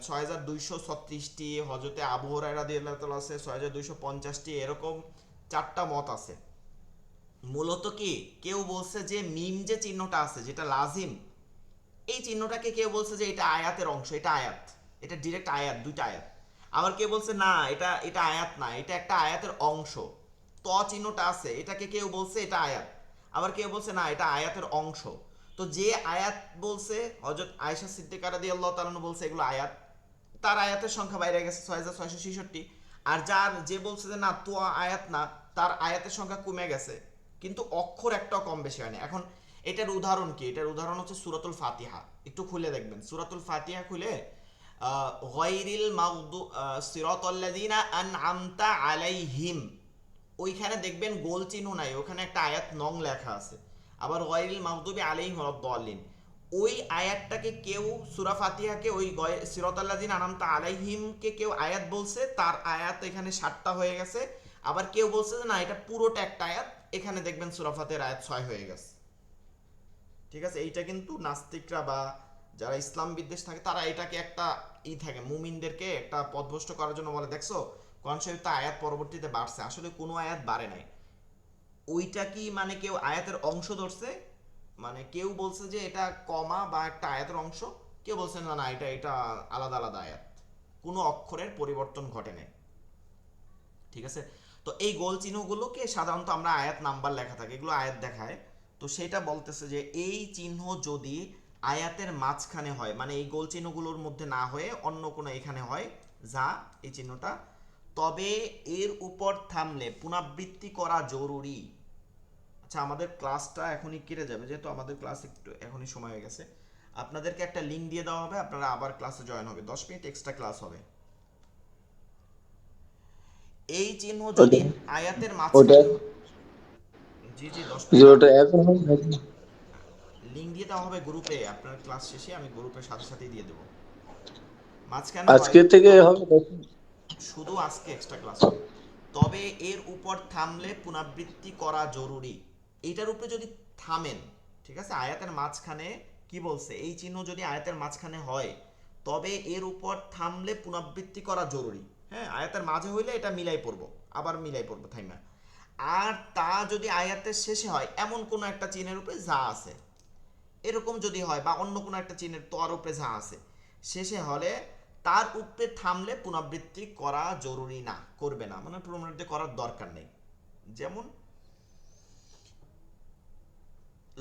৬২৩৬টি, হযরতে আবু হুরায়রা রাদিয়াল্লাহু তাআলা আছে ৬২৫০টি, এরকম চারটা মত আছে। মূলত কি কেউ বলছে যে মিম যে চিহ্নটা আছে, যেটা লাজিম, এই চিহ্নটাকে কেউ বলছে যে এটা আয়াতের অংশ, এটা আয়াত, এটা ডিরেক্ট আয়াত, দুইটা আয়াত। আবার কেউ বলছে না, এটা এটা আয়াত না, এটা একটা আয়াতের অংশ। ত চিহ্নটা আছে, এটাকে কেউ বলছে এটা আয়াত, আবার কেউ বলছে না, এটা আয়াতের অংশ। তো যে আয়াত বলছে, হযরত আয়েশা সিদ্দিকা রাদিয়াল্লাহু তাআলা বলছে এগুলো আয়াত, তার আয়াতের সংখ্যা বাইরে গেছে ৬৬৬৬। আর যে বলছে যে না তো আয়াত না, তার আয়াতের সংখ্যা কমে গেছে, কিন্তু অক্ষর একটাও কম বেশি হয়নি। এখন এটার উদাহরণ কি? এটার উদাহরণ হচ্ছে সূরাতুল ফাতিহা। একটু খুলে দেখবেন সূরাতুল ফাতিহা খুলে গায়রিল মাগদু সিরাতাল্লাযিনা আনআমতা আলাইহিম, ওইখানে দেখবেন গোল চিহ্ন নাই, ওখানে একটা আয়াত নং লেখা আছে। আবার গায়রিল মাগদুবি আলাইহিম ওয়ালাদ-দাল্লিন, ওই আয়াতটাকে কেউ সূরা ফাতিহাকে ওই সিরাতাল্লাযিনা আনআমতা আলাইহিমকে কেউ আয়াত বলছে, তার আয়াত এখানে ৭টা হয়ে গেছে। আবার কেউ বলছে যে না এটা পুরোটা একটা আয়াত, এখানে দেখবেন সূরা ফাতিহার আয়াত ৬ হয়ে গেছে। ঠিক আছে, এইটা কিন্তু নাস্তিকরা বা যারা ইসলাম বিদ্বেষ থাকে তারা এটাকে একটা থাকে, মুমিনদেরকে একটা পথভ্রষ্ট করার জন্য বলে, দেখছো কোরআন শরীফে আয়াত পরবর্তীতে বাড়ছে, আসলে কোনো আয়াত বাড়ে নাই। ওইটা কি মানে কেউ আয়াতের অংশ ধরছে, মানে কেউ বলছে যে এটা কমা বা একটা আয়াতের অংশ, কেউ বলছে না না এটা এটা আলাদা আলাদা আয়াত, কোনো অক্ষরের পরিবর্তন ঘটে নাই। ঠিক আছে, তো এই গোল চিহ্নগুলোকে সাধারণত আমরা আয়াত নাম্বার লেখা থাকে, এগুলো আয়াত দেখায়। তো সেটা বলতেছে যে এই চিহ্ন যদি আয়াতের মাঝখানে হয়, মানে এই গোল চিহ্নগুলোর মধ্যে না হয়ে অন্য কোনো এখানে হয়, যা এই চিহ্নটা, তবে এর উপর থামলে পুনরাবৃত্তি করা জরুরি। আচ্ছা, আমাদের ক্লাসটা এখনই কেটে যাবে, যেহেতু আমাদের ক্লাস একটু এখনই সময় হয়ে গেছে। আপনাদেরকে একটা লিঙ্ক দিয়ে দেওয়া হবে, আপনারা আবার ক্লাসে জয়েন হবে, 10 মিনিট এক্সট্রা ক্লাস হবে। এই চিহ্ন যদি ওটা আয়াতের ওটা মাঝখানে, জি জি 10 যে মিনিট ওটা এখন হবে নাকি? লিঙ্ক দিয়ে দেওয়া হবে গ্রুপে, আপনার ক্লাস শেষে আমি গ্রুপের সাথে সাথেই দিয়ে দেবো। মাঝখানে হয় আজকে থেকে তবে হবে নাকি? শুধু আজকে এক্সট্রা ক্লাস হবে, তবে এর উপর থামলে পুনরাবৃত্তি করা জরুরি। এইটার উপরে যদি থামেন, ঠিক আছে, আয়াতের মাঝখানে কি বলছে, এই চিহ্ন যদি আয়াতের মাঝখানে হয় তবে এর উপর থামলে পুনরাবৃত্তি করা জরুরি। হ্যাঁ, আয়াতের মাঝে হইলে এটা মিলাই পড়বো, আবার মিলাই পড়বো থাইমা। আর তা যদি আয়াতের শেষে হয়, এমন কোনো একটা চিহ্নের উপরে যা আছে, এরকম যদি হয়, বা অন্য কোনো একটা চিহ্নের তোয়ার উপরে যা আছে শেষে হলে, তার উপরে থামলে পুনরাবৃত্তি করা জরুরি না, করবে না, মানে পুনরাবৃত্তি করার দরকার নেই। যেমন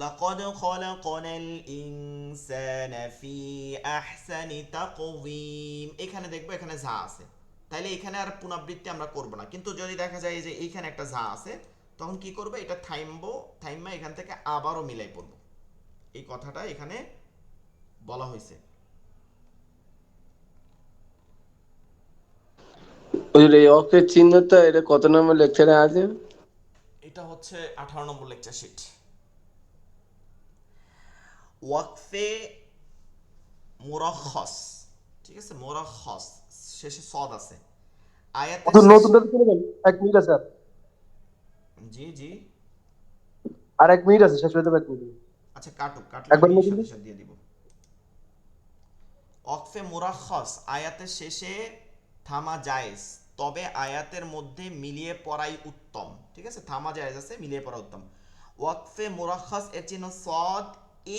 লাকাদ খলাকনাল ইনসানা ফি আহসানি তাকওয়িম, এখানে দেখবো এখানে যা আছে, তাইলে এখানে আর পুনরাবৃত্তি আমরা করব না। কিন্তু যদি দেখা যায় যে এইখানে একটা যা আছে, তখন কি করবে, এটা থাইমবো, থাইমা এখান থেকে আবারও মিলাই পড়বো। এই কথাটা এখানে বলা হয়েছে। ওই যে এই অক্ষের চিহ্নটা এটা কত নম্বর লেকচারে আছে? এটা হচ্ছে 18 নম্বর লেকচার শিট। ওয়াকফে মুরাখস, ঠিক আছে, মুরাখস শেষে সদ আছে, আয়াতের অথবা শেষ। নতুনটা করবেন, 1 মিনিট আছে আর। জি জি, আর 1 মিনিট আছে, শেষ হয়ে যাবে 1 মিনিট। আচ্ছা কাটুক, কাটলে একবার আমি নতুন সাথে সাথে দিয়ে দিব। ওয়াকফে মুরাখস, আয়াতের শেষে থামা জায়েজ, তবে আয়াতের মধ্যে মিলিয়ে পড়াই উত্তম। ঠিক আছে, থামা জায়েজ আছে, মিলিয়ে পড়া উত্তম। ওয়াকফে মুরাখস এর চিহ্ন সদ।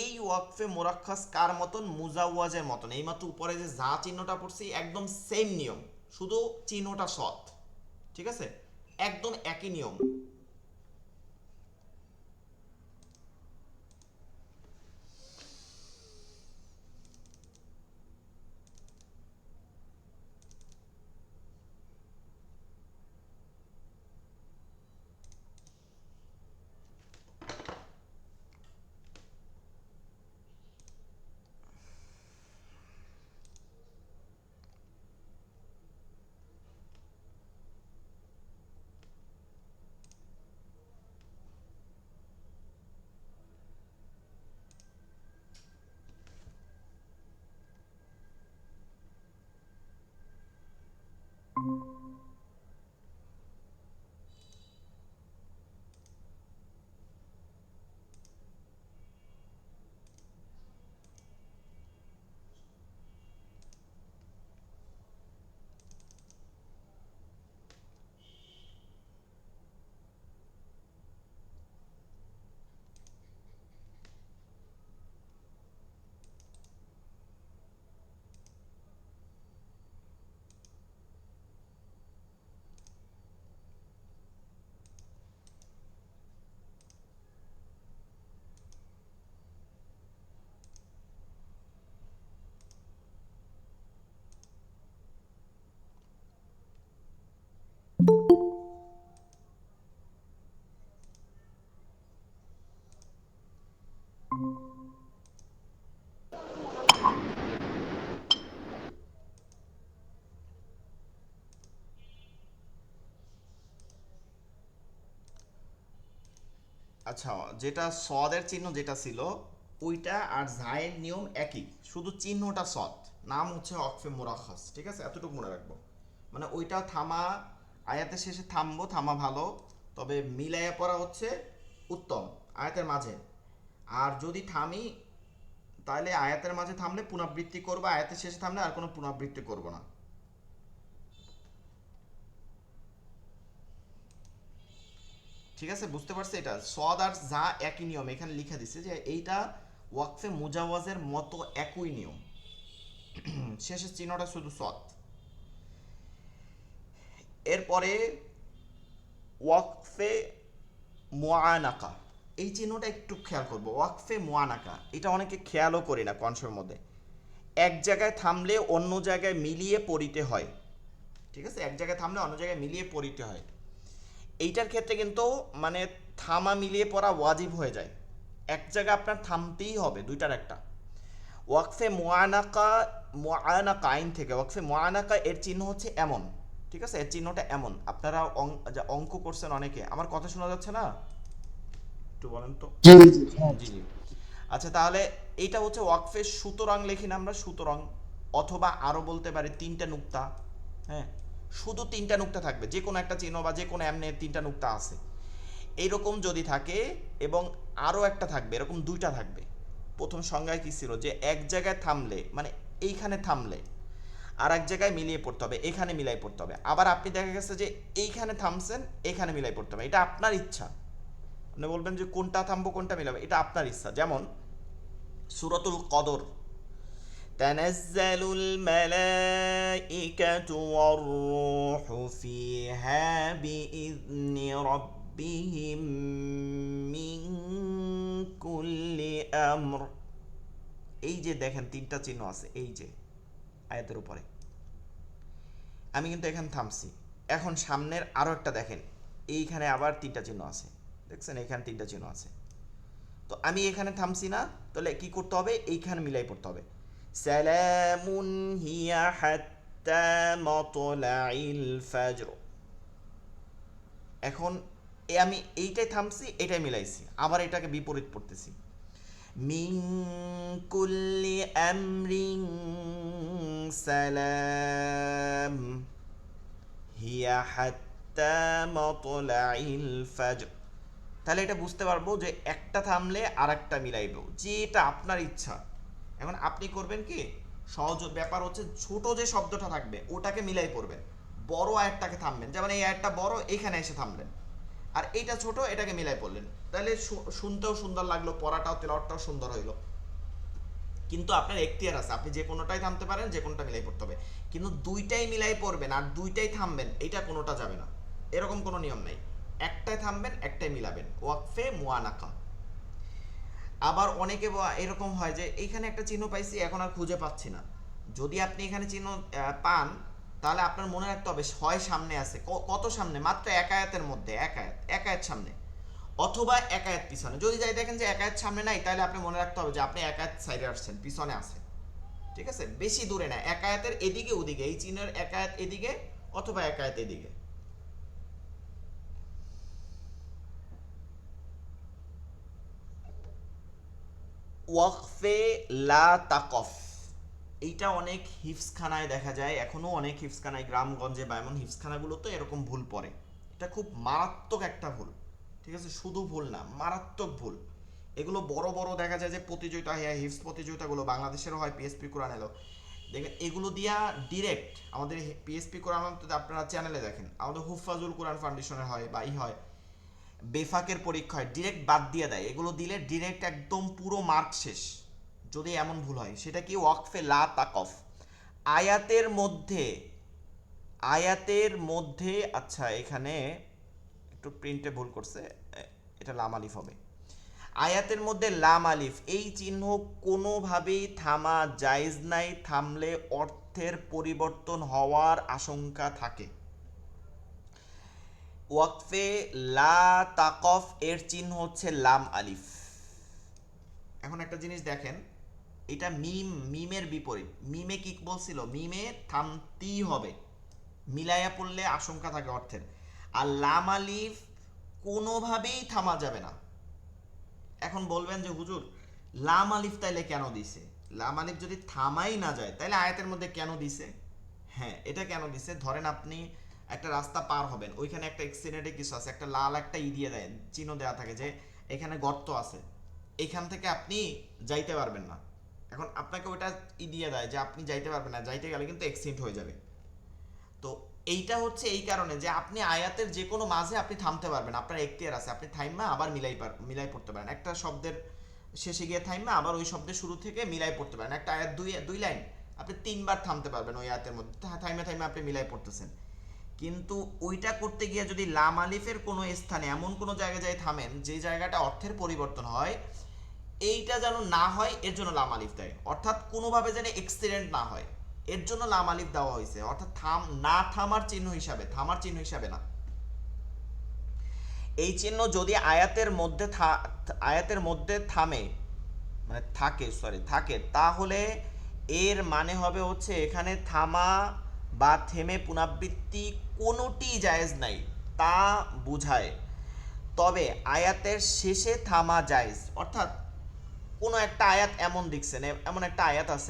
এই ওয়াকফে মুরাখস কার মতন? মুজাওয়াজের মতন। এইমাত্র উপরে যে যা চিহ্নটা পড়ছি একদম সেম নিয়ম, শুধু চিহ্নটা সৎ। ঠিক আছে, একদম একই নিয়ম। আচ্ছা, যেটা সদের চিহ্ন যেটা ছিল ওইটা আর জায়ের নিয়ম একই, শুধু চিহ্নটা সদ, নাম হচ্ছে ওয়াকফে মুরাখাস। ঠিক আছে, এতটুকু মনে রাখবো। মানে ওইটা থামা, আয়াতের শেষে থামবো, থামা ভালো, তবে মিলাইয়া পড়া হচ্ছে উত্তম আয়াতের মাঝে। আর যদি থামি তাহলে আয়াতের মাঝে থামলে পুনরাবৃত্তি করবো, আয়াতের শেষে থামলে আর কোনো পুনরাবৃত্তি করবো না। ঠিক আছে, বুঝতে পারছে? এটা সদ আর যা একই নিয়ম, এখানে লিখে দিছে যে এইটা ওয়াকফে মুজাওয়াজের মতো একই নিয়ম। শেষের চিহ্নটা শুধু সদ। এরপরে ওয়াকফে মুআনাকা, এই চিহ্নটা একটু খেয়াল করবো। ওয়াকফে মুআনাকা এটা অনেকে খেয়ালও করি না কনসের মধ্যে। এক জায়গায় থামলে অন্য জায়গায় মিলিয়ে পড়িতে হয়। ঠিক আছে, এক জায়গায় থামলে অন্য জায়গায় মিলিয়ে পড়িতে হয়। এইটার ক্ষেত্রে কিন্তু মানে থামা মিলিয়ে পড়া ওয়াজিব হয়ে যায়, এক জায়গায় আপনার থামতেই হবে, দুইটার একটা। ওয়াকফে মুআনাকা, মুআনাকা আইন থেকে ওয়াকফে মুআনাকা এর চিহ্ন হচ্ছে এমন। ঠিক আছে, এর চিহ্নটা এমন। আপনারা অঙ্ক করছেন অনেকে, আমার কথা শোনা যাচ্ছে না? একটু বলেন তো। জি জি জি জি। আচ্ছা, তাহলে এইটা হচ্ছে ওয়াকফে সুতরাং লিখি না আমরা, সুতরাং, অথবা আরো বলতে পারি তিনটা নুক্তা। হ্যাঁ, শুধু তিনটা নুক্তা থাকবে, যে কোনো একটা চিহ্ন বা যে কোনো এমনি তিনটা নুক্তা আছে এইরকম যদি থাকে, এবং আরো একটা থাকবে, এরকম দুইটা থাকবে। প্রথম সংজ্ঞায় কি ছিল যে এক জায়গায় থামলে মানে এইখানে থামলে আর এক জায়গায় মিলিয়ে পড়তে হবে, এখানে মিলাই পড়তে হবে। আবার আপনি দেখা গেছে যে এইখানে থামছেন, এখানে মিলাই পড়তে হবে, এটা আপনার ইচ্ছা। আপনি বলবেন যে কোনটা থামবো কোনটা মিলাবো, এটা আপনার ইচ্ছা। যেমন সূরাতুল কদর, তানাজ্জালুল মালাইকাতু ওয়ার রূহু ফিহা বিইذনি রাব্বিহিম মিন কুল্লি আমর। এই যে দেখেন তিনটা চিহ্ন আছে এই যে আয়াতের উপরে, আমি কিন্তু এখানে থামছি। এখন সামনের আরো একটা দেখেন, এইখানে আবার তিনটা চিহ্ন আছে, দেখছেন এখানে তিনটা চিহ্ন আছে। তো আমি এখানে থামছি না, তাহলে কি করতে হবে, এইখানে মিলাই পড়তে হবে। সালামুন হিয়া হাত্তা মাতলাইল ফাজর। এখন আমি এইটাই থামছি, এটাই মিলাইছি, আবার এটাকে বিপরীত পড়তেছি। মিন কুল্লি আমরিন সালাম হিয়া হাত্তা মাতলাইল ফাজর। তাহলে এটা বুঝতে পারবো যে একটা থামলে আর একটা মিলাইব, যেটা আপনার ইচ্ছা। এখন আপনি করবেন কি, সহজ ব্যাপার হচ্ছে ছোট যে শব্দটা থাকবে ওটাকে মিলাই পড়বেন, বড় আয়াতটাকে থামবেন। যেমন এই আয়াতটা বড়, এখানে এসে থামলেন, আর এইটা ছোট, এটাকে মিলাই পড়লেন। তাহলে শুনতেও সুন্দর লাগলো, পড়াটাও তেলাওয়াতটাও সুন্দর হইলো। কিন্তু আপনার এখতিয়ার আছে, আপনি যে কোনোটাই থামতে পারেন, যে কোনোটা মিলাই পড়তে হবে। কিন্তু দুইটাই মিলাই পড়বেন আর দুইটাই থামবেন, এটা কোনোটা যাবে না, এরকম কোনো নিয়ম নাই। একটাই থামবেন, একটাই মিলাবেন, ওয়াকফে মুআনাকা। আবার অনেকে এরকম হয় যে এইখানে একটা চিহ্ন পাইছি, এখন আর খুঁজে পাচ্ছি না। যদি আপনি এখানে চিহ্ন পান, তাহলে আপনার মনে রাখতে হবে হয় সামনে আছে, কত সামনে, মাত্র এক আয়াতের মধ্যে, এক আয়াত সামনে, অথবা এক আয়াত পিছনে। যদি যাই দেখেন যে এক আয়াত সামনে নাই, তাহলে আপনি মনে রাখতে হবে যে আপনি এক আয়াত সাইডে আসছেন, পিছনে আছে। ঠিক আছে, বেশি দূরে না, এক আয়াতের এদিকে ওদিকে, এই চিহ্নের এক আয়াত এদিকে অথবা এক আয়াত এদিকে। ওয়াকফে লা তাকফ, এইটা অনেক হিফসখানায় দেখা যায়, এখনো অনেক হিফসখানায়, গ্রামগঞ্জে বা এমন হিফসখানাগুলোতে এরকম ভুল পড়ে। এটা খুব মারাত্মক একটা ভুল। ঠিক আছে, শুধু ভুল না, মারাত্মক ভুল। এগুলো বড় বড় দেখা যায় যে প্রতিযোগিতা হয়, হিফস প্রতিযোগিতাগুলো বাংলাদেশেরও হয়, পিএসপি কোরআন এলো, দেখেন এগুলো দিয়া ডিরেক্ট আমাদের পিএসপি কোরআন, আপনারা চ্যানেলে দেখেন, আমাদের হুফাজুল কোরআন ফাউন্ডেশনের হয় বা হয়, বেফাকের পরীক্ষায় ডিরেক্ট বাদ দিয়ে দেয়। এগুলো দিলে ডিরেক্ট একদম পুরো মার্ক শেষ, যদি এমন ভুল হয়। সেটা কি, ওয়াকফে লা তাকফ, আয়াতের মধ্যে, আয়াতের মধ্যে, আচ্ছা এখানে একটু প্রিন্টে ভুল করছে, এটা লাম আলিফ হবে। আয়াতের মধ্যে লাম আলিফ এই চিহ্ন কোনোভাবেই থামা জায়েজ নাই, থামলে অর্থের পরিবর্তন হওয়ার আশঙ্কা থাকে। ওয়াকফে লা তাকফ এর চিহ্ন হচ্ছে লাম আলিফ। এখন একটা জিনিস দেখেন, এটা মিমের বিপরীত। মিমে কি বলছিল, মিমে থামতেই হবে, মিলাইয়া পড়লে আশঙ্কা থাকে অর্থের। আর লাম আলিফ কোনোভাবেই থামা যাবে না, এখন বলবেন যে হুজুর লাম আলিফ তাইলে কেন দিছে? লাম আলিফ যদি থামাই না যায় তাহলে আয়াতের মধ্যে কেন দিছে? হ্যাঁ, এটা কেন দিছে, ধরেন আপনি একটা রাস্তা পার হবেন, ওইখানে একটা এক্সিডেন্টে কিছু আছে, একটা লাল একটা দিয়ে দেয়, চিহ্ন দেওয়া থাকে যে এখানে গর্ত আছে, এখান থেকে আপনি যাইতে পারবেন না। এখন আপনাকে ওইটা দিয়ে দেয় যে আপনি যাইতে পারবেন না, যাইতে গেলে কিন্তু অ্যাক্সিডেন্ট হয়ে যাবে। তো এইটা হচ্ছে এই কারণে যে আপনি আয়াতের যে কোনো মাঝে আপনি থামতে পারবেন, আপনার এখতিয়ার আছে, আপনি থাইমা আবার মিলাই পড়তে পারেন, একটা শব্দের শেষে গিয়ে থাইমা আবার ওই শব্দের শুরু থেকে মিলাই পড়তে পারেন। একটা আয়াত দুই লাইন আপনি 3 বার থামতে পারবেন ওই আয়াতের মধ্যে, থাইমা আপনি মিলাই পড়তেছেন। কিন্তু ওইটা করতে গিয়ে যদি লাম আলিফের কোনো স্থানে এমন কোনো জায়গায় যায় থামেন যে জায়গাটা অর্থের পরিবর্তন হয়, এইটা যেন না হয় এর জন্য লাম আলিফ দেয়, অর্থাৎ কোনোভাবে যেন এক্সিডেন্ট না হয় এর জন্য লাম আলিফ দেওয়া হয়েছে, অর্থাৎ থামার চিহ্ন হিসাবে না। এই চিহ্ন যদি আয়াতের মধ্যে থামে, মানে থাকে, তাহলে এর মানে হবে হচ্ছে এখানে থামা বা থেমে পুনরাবৃত্তি কোনোটি জায়েজ নাই তা বুঝায়। তবে আয়াতের শেষে থামা জায়েজ, অর্থাৎ কোনো একটা আয়াত এমন দেখছেন, এমন একটা আয়াত আছে,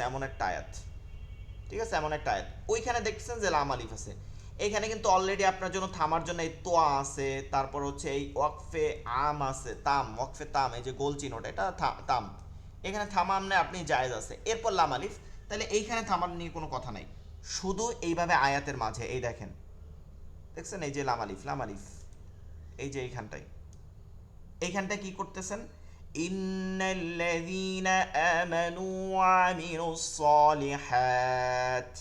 ঠিক আছে, এমন একটা আয়াত ওইখানে দেখছেন যে লাম আলিফ আছে, এখানে কিন্তু অলরেডি আপনার জন্য থামার জন্য এই তোয়া আছে, তারপর হচ্ছে এই ওয়াকফে আম আছে, ওয়াকফে তাম, এই যে গোল চিহ্নটা এটা তাম, এখানে থামা আপনি জায়েজ আছে, এরপর লাম আলিফ, তাহলে এইখানে থামার নিয়ে কোনো কথা নাই, শুধু এইভাবে আয়াতের মাঝে এই দেখছেন এই যে লাম আলিফ, এই যে এইখানটায় কি করতেছেন, ইন্নাল্লাযীনা আমানু ওয়া আমিলুস সালিহাত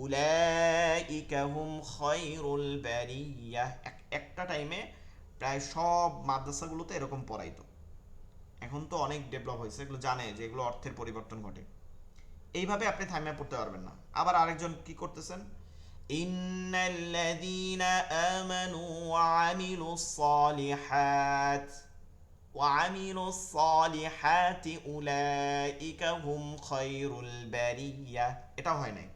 উলাইকা হুম খায়রুল বারিয়াহ। একটা টাইমে প্রায় সব মাদ্রাসাগুলোতে এরকম পড়াইতো, এখন তো অনেক ডেভেলপ হয়েছে, এগুলো জানে যে এগুলো অর্থের পরিবর্তন ঘটে, এইভাবে আপনি থামিয়ে পড়তে পারবেন না। আবার আরেকজন কি করতেছেন, ইন্নাল্লাযীনা আমানু ওয়া আমিলুস সালিহাতি উলাইকা হুম খায়রুল বারিয়াহ, এটাও হয় নাই।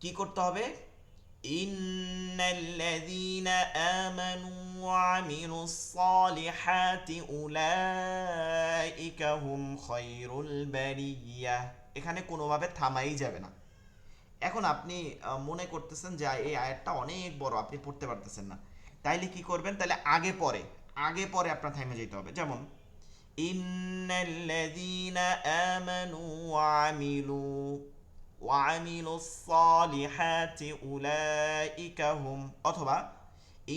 কি করতে হবে, ইন্নাল্লাযীনা আমানু ওয়া আমিলুস সালিহাতি উলাইকা হুম খায়রুল বারিয়াহ, এখানে কোনোভাবে থামাই যাবে না। এখন আপনি মনে করতেছেন যে এই আয়াতটা অনেক বড়, আপনি পড়তে পারতেছেন না, তাইলে কি করবেন, তাহলে আগে পরে আপনার থামে যেতে হবে। যেমন ইন্নাল্লাযীনা আমানু ওয়া আমিলুস সালিহাতি উলাইকা হুম, অথবা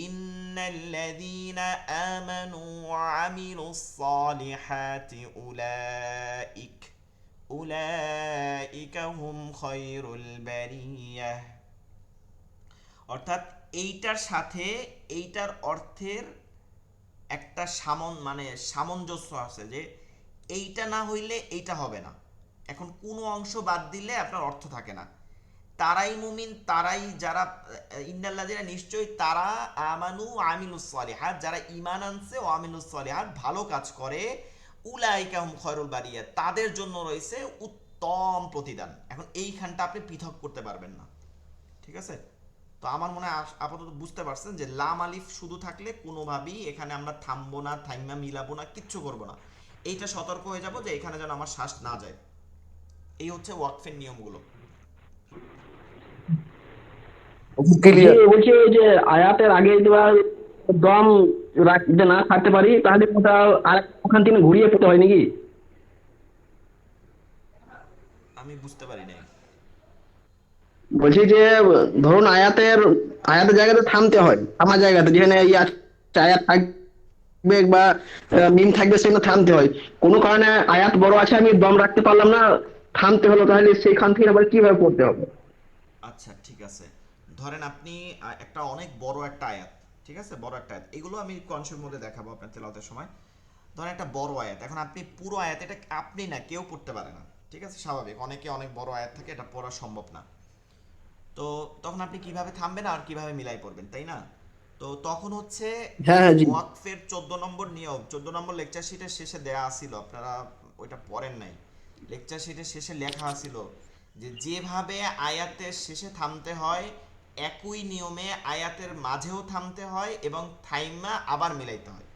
ইন্নাল্লাযীনা আমানু ওয়া আমিলুস সালিহাতি উলাইকা হুম খায়রুল বারিয়াহ, অর্থাৎ এইটার সাথে এইটার অর্থের একটা সামঞ্জস্য আছে, যে এইটা না হইলে এইটা হবে না। এখন কোনো অংশ বাদ দিলে আপনার অর্থ থাকে না। তারাই মুমিন, তারাই যারা ইন্নাল্লাযীনা নিশ্চয়ই তারা আমানু আমিলুস সালিহাত, যারা ঈমান আনছে ও আমিলুস সালিহাত ভালো কাজ করে, উলাইকা হুম খায়রুল বারিয়াহ তাদের জন্য রয়েছে উত্তম প্রতিদান। এখন এইখানটা আপনি পৃথক করতে পারবেন না, ঠিক আছে? তো আমার মনে হয় আপাতত বুঝতে পারছেন যে লাম আলিফ শুধু থাকলে কোনোভাবেই এখানে আমরা থামবো না, থাইমা মিলাবো না, কিচ্ছু করবো না, এইটা সতর্ক হয়ে যাব যে এখানে যেন আমার শ্বাস না যায়। এই হচ্ছে ওয়াকফের নিয়মগুলো। জি, ক্লিয়ার। বলছি ওই যে আয়াতের আগে যদি বা দম রাখতে না থাকতে পারি তাহলে ওটা আর ওখান থেকে ঘুরিয়ে পড়তে হয় নাকি? আমি বুঝতে পারি নাই। বলছি যে ধরুন আয়াতের জায়গাতে থামতে হয়, থামার জায়গাতে যেখানে আয়াত থাকবে বা মিম থাকবে সেখানে থামতে হয়, কোনো কারণে আয়াত বড় আছে আমি দম রাখতে পারলাম না, থামতে হলো, তাহলে সেইখান থেকে আবার কিভাবে পড়তে হবে? আচ্ছা ঠিক আছে, ধরেন আপনি একটা অনেক বড় একটা আয়াত, ঠিক আছে, বড় একটা আয়াত, এগুলো আমি কনসেপ্টের মধ্যে দেখাবো আপনার তেলাওয়াতের সময়। ধরেন একটা বড় আয়াত, এখন আপনি পুরো আয়াত, এটা আপনি না কেউ পড়তে পারে না, ঠিক আছে, স্বাভাবিক, অনেক বড় আয়াত থাকে, এটা পড়া সম্ভব না। তো তখন আপনি কিভাবে থামবেন আর কিভাবে মিলাই পড়বেন, তাই না? তো তখন হচ্ছে হ্যাঁ এই হ্যাঁ জি। ওয়াকফের 14 নম্বর নিয়ম, 14 নম্বর লেকচার শিটের শেষে দেয়া আছিল, আপনারা ওইটা পড়েন নাই। লেকচার শিটের শেষে লেখা আছিল যে যেভাবে আয়াতের শেষে থামতে হয় একই নিয়মে আয়াতের মাঝেও থামতে হয় এবং থাইমা আবার মিলাইতে হয়।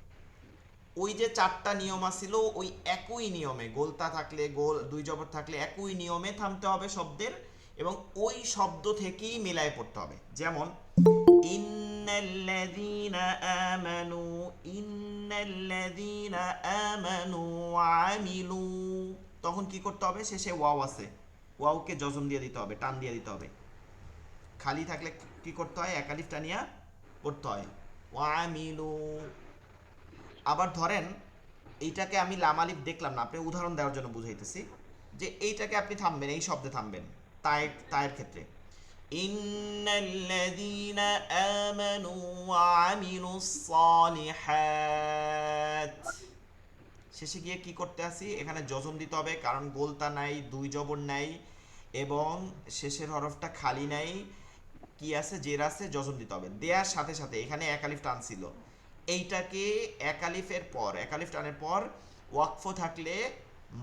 ওই যে 4টা নিয়ম আছিল ওই একই নিয়মে, গোলতা থাকলে গোল, দুই জবর থাকলে একই নিয়মে থামতে হবে শব্দের, এবং ওই শব্দ থেকেই মিলায় পড়তে হবে। যেমন ইন্নাল্লাযীনা আমানু, ইন্নাল্লাযীনা আমানু আমিলু, তখন কি করতে হবে, শেষে ওয়াও আছে, ওয়াওকে জজম দিয়ে দিতে হবে, টান দিয়ে দিতে হবে। খালি থাকলে কি করতে হয়, এক আলিফ টানিয়া পড়তে হয়, ওয়ামিলু। আবার ধরেন এইটাকে আমি লাম আলিফ দেখলাম না, আপনি উদাহরণ দেওয়ার জন্য বুঝাইতেছি, যে এইটাকে আপনি থামবেন, এই শব্দে থামবেন, তায়ের ক্ষেত্রে ইন্নাল্লাযীনা আমানু ওয়া আমিলুস সালিহাত, শেষে গিয়ে কি করতে আসি, এখানে জজম দিতে হবে, কারণ গোলতা নাই, দুই জবর নাই, এবং শেষের হরফটা খালি নাই, কি আছে, জের আছে, জজম দিতে হবে। দেওয়ার সাথে সাথে এখানে এক আলিফ টান ছিল, এইটাকে এক আলিফের পর, এক আলিফ টানের পর ওয়াকফ থাকলে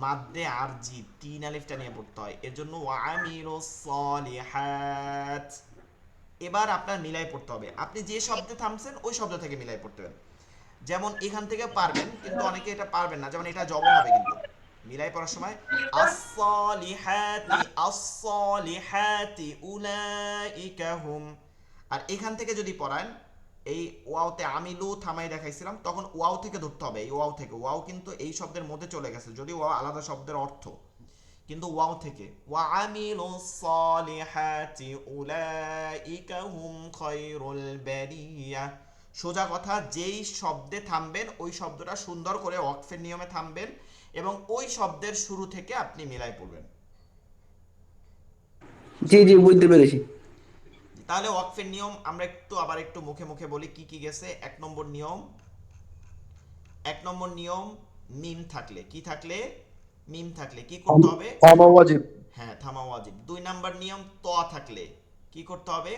মাদ্দে আরজি 3 আলিফটা নিয়ে পড়তে হয়, এর জন্য ওয়ামিলুস সালিহাত। এবার আপনার মিলাই পড়তে হবে, আপনি যে শব্দে থামছেন ওই শব্দ থেকে মিলাই পড়তে হবে। যেমন এখান থেকে পারবেন, কিন্তু অনেকে এটা পারবেন না, যেমন এটা জবর হবে, কিন্তু মিলাই পড়ার সময় আস-সালিহাতি, আস-সালিহাতি উলাইকা হুম। আর এখান থেকে যদি পড়ান, এই ওয়াওতে আমিলু থামাই দেখাইছিলাম, তখন ওয়াও থেকে ধরতে হবে, এই ওয়াও থেকে, ওয়াও কিন্তু এই শব্দের মধ্যে চলে গেছে, যদি ওয়াও আলাদা শব্দের অর্থ, কিন্তু ওয়াও থেকে, ওয়া আমিলুস সালিহাতি উলাইকা হুম খায়রুল বারিয়া। সোজা কথা, যেই শব্দে থামবেন ওই শব্দটা সুন্দর করে ওয়াকফের নিয়মে থামবেন, এবং ওই শব্দের শুরু থেকে আপনি মিলাই পড়বেন। জি জি, বুঝতে পেরেছি। তাহলে ওয়াকফের নিয়ম আমরা আবার একটু মুখে মুখে বলি কি কি গেছে। এক নম্বর নিয়ম, মিম থাকলে, কি থাকলে, মিম থাকলে কি করতে হবে, থামা ওয়াজিব। হ্যাঁ থামা ওয়াজিব। 2 নাম্বার নিয়ম, ত থাকলে কি করতে হবে,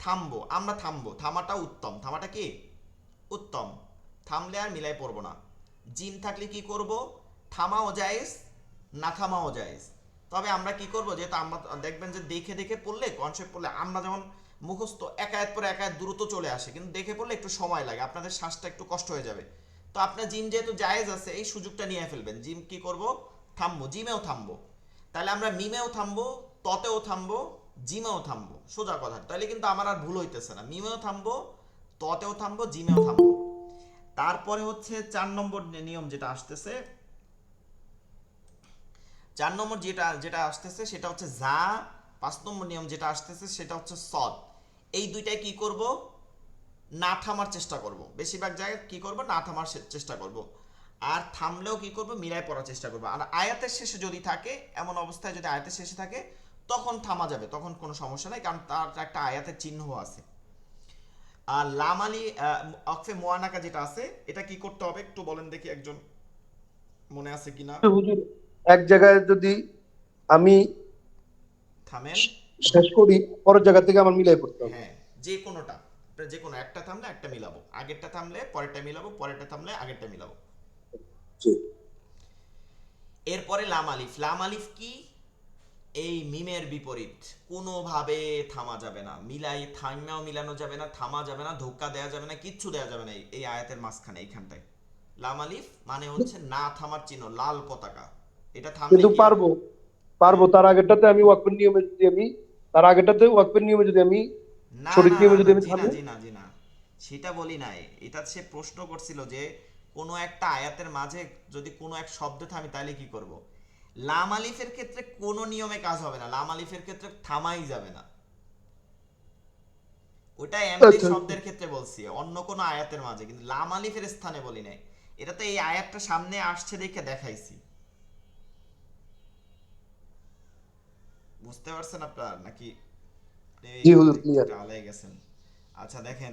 থামবো, আমরা থামবো, থামাটা উত্তম, থামাটা কি উত্তম, থামলে আর মিলাই পড়বো না। জিম থাকলে কি করব, থামাও জায়েজ, না থামাও জায়েজ, তবে আমরা কি করব, যেহেতু আমরা দেখবেন যে দেখে দেখে পড়লে, কনসেপ্ট পড়লে, আমরা যেমন মুখস্থ এক আয়াত পরে এক আয়াত দ্রুত চলে আসে, কিন্তু দেখে পড়লে একটু সময় লাগে, আপনাদের শ্বাসটা একটু কষ্ট হয়ে যাবে। তো আপনার জিম যেহেতু জায়েজ আছে, এই সুযোগটা নিয়ে ফেলবেন, জিম কি করব, থামবো, জিমেও থামবো। তাহলে আমরা মিমেও থামবো, ততেও থামবো, জিমেও থামবো, সোজা কথা। তাহলে কিন্তু আমার আর ভুল হইতেছে না, মিমেও থামবো, ততেও থামবো, জিমেও থামবো। তারপরে হচ্ছে 4 নম্বর নিয়ম যেটা আসতেছে, 4 নম্বর যেটা আসতেছে সেটা হচ্ছে যা। 5 নম্বর নিয়ম যেটা আসতেছে সেটা হচ্ছে সদ। এই দুইটাই কি করব, না থামার চেষ্টা করব, বেশিরভাগ জায়গায় কি করব, না থামার চেষ্টা করব, আর থামলেও কি করব, মিলাই পড়ার চেষ্টা করব। আর আয়াতের শেষে যদি থাকে, এমন অবস্থায় যদি আয়াতের শেষে থাকে, তখন থামা যাবে, তখন কোনো সমস্যা নাই, কারণ তার একটা আয়াতের চিহ্ন আছে। আর লামালি অকফে মোয়ানাকা যেটা আছে, এটা কি করতে হবে একটু বলেন দেখি, একজন মনে আছে কিনা। হুজুর, এক জায়গায় যদি আমি থামেন, শেষ করি, পরের জায়গা থেকে আমার মিলাই পড়তে হবে। হ্যাঁ যে কোনোটা, যে কোনো একটা থামলে একটা মিলাবো, আগেরটা থামলে পরেরটা মিলাবো, পরেরটা থামলে আগেরটা মিলাবো। জি। এরপরে লাম আলিফ। লাম আলিফ কি, এই মিমের বিপরীত, কোনোভাবে থামা যাবে না, থামাও মিলানো যাবে না, থামা যাবে না, ধোক্কা দেওয়া যাবে না, কিচ্ছু দেওয়া যাবে না এই আয়াতের মাঝখানে, এইখানটায়। লাম আলিফ মানে হচ্ছে না থামার চিহ্ন, লাল পতাকা, এটা থামলে কিন্তু কি হবে? পারবো তার আগেরটাতে আমি ওয়াকফের নিয়মে যদি আমি তার আগেরটাতে ওয়াকফের নিয়মে যদি আমি না শরীক না না নিয়মে যদি না, আমি জি না থামি। জি না জি না, সেটা বলি নাই। এটা সে প্রশ্ন করছিল যে কোনো একটা আয়াতের মাঝে যদি কোনো এক শব্দ থামি তাহলে কি করব। লাম আলিফের ক্ষেত্রে কোনো নিয়মে কাজ হবে না, লাম আলিফের ক্ষেত্রে থামাই যাবে না, ওটা এমনি আচ্ছা, শব্দের ক্ষেত্রে বলছি, অন্য কোনো আয়াতের মাঝে, কিন্তু লাম আলিফের স্থানে বলি নাই। এটা তো এই আয়াতটা সামনে আসছে দেখে দেখাইছি, বুঝতে পারছেন আপনার নাকি? এই জি হুজুর, ক্লিয়ার। একটু আলাই গেছেন। আচ্ছা দেখেন,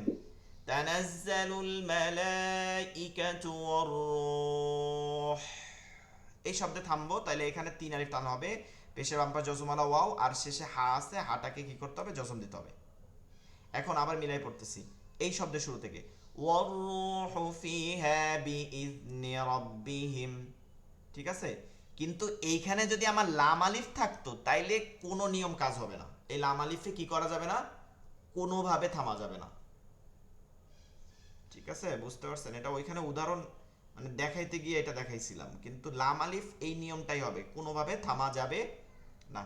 তানাজ্জালুল মালাইকাতু ওয়ার রূহ, এই শব্দে থামবো, তাহলে এখানে 3 আলিফ টান হবে, পেশের বাম্পার জজমালা ওয়াও, আর শেষে হা আছে, হাটাকে কি করতে হবে, জজম দিতে হবে। এখন আবার মিলাই পড়তেছি, এই শব্দের শুরু থেকে, ওয়ার রূহু ফিহা বিইذনি রাব্বিহিম, ঠিক আছে। কিন্তু এইখানে যদি আমার লাম আলিফ থাকতো তাইলে কোনো নিয়ম কাজ হবে না, এই লাম আলিফে কি করা যাবে না, কোনোভাবে থামা যাবে না, ঠিক ঠিক আছে, বুঝতে পারছেন? এটা ওইখানে উদাহরণ মানে দেখাইতে গিয়ে এটা দেখাইছিলাম, কিন্তু লাম আলিফ এই নিয়মটাই হবে, কোনোভাবে থামা যাবে না।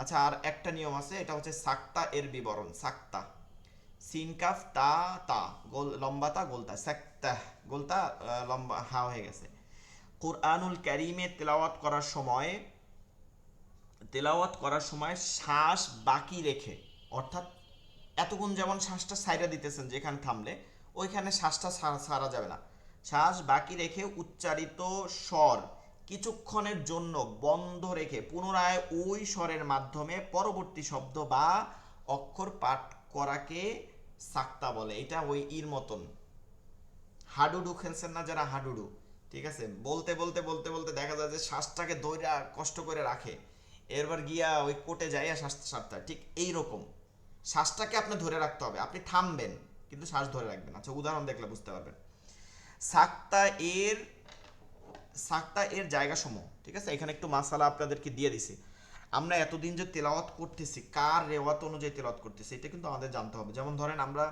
আচ্ছা, আর একটা নিয়ম আছে, এটা হচ্ছে সাক্তা এর বিবরণ। সাক্তা, সিন কাফ তা তা গোল লম্বা তা গোলতা, সাক্তা গোলতা লম্বা হা হয়ে গেছে। কুরআনুল কারীমে তেলাওয়াত করার সময় শ্বাস বাকি রেখে, অর্থাৎ এতক্ষণ যেমন শ্বাসটা সাইরা দিতেছেন যেখানে থামলে, ওইখানে শ্বাসটা ছাড়া যাবে না। শ্বাস বাকি রেখে উচ্চারিত স্বর কিছুক্ষণের জন্য বন্ধ রেখে পুনরায় ওই স্বরের মাধ্যমে পরবর্তী শব্দ বা অক্ষর পাঠ করাকে সাক্তা বলে। এটা ওই ইর মতন, হাডুডু খেলছেন না যারা, হাডুডু, ঠিক আছে, বলতে বলতে বলতে বলতে দেখা যায় যে শ্বাসটাকে দইরা কষ্ট করে রাখে, এরপর গিয়া ওই কোটে যাইয়া শ্বাস ছাড়তে হয়। ঠিক এইরকম শ্বাসটাকে আপনি ধরে রাখতে হবে, আপনি থামবেন কিন্তু শ্বাস ধরে রাখবেন। আচ্ছা, উদাহরণ দেখলে বুঝতে পারবেন। সাক্তা এর সাক্তা এর জায়গা সমূহ, ঠিক আছে, এখানে একটু মাসালা আপনাদেরকে দিয়ে দিছি। আমরা এতদিন যে তেলাওয়াত করতেছি, কার রেওয়াত অনুযায়ী তেলাওয়াত করতেছি, এটা কিন্তু আমাদের জানতে হবে। যেমন ধরেন আমরা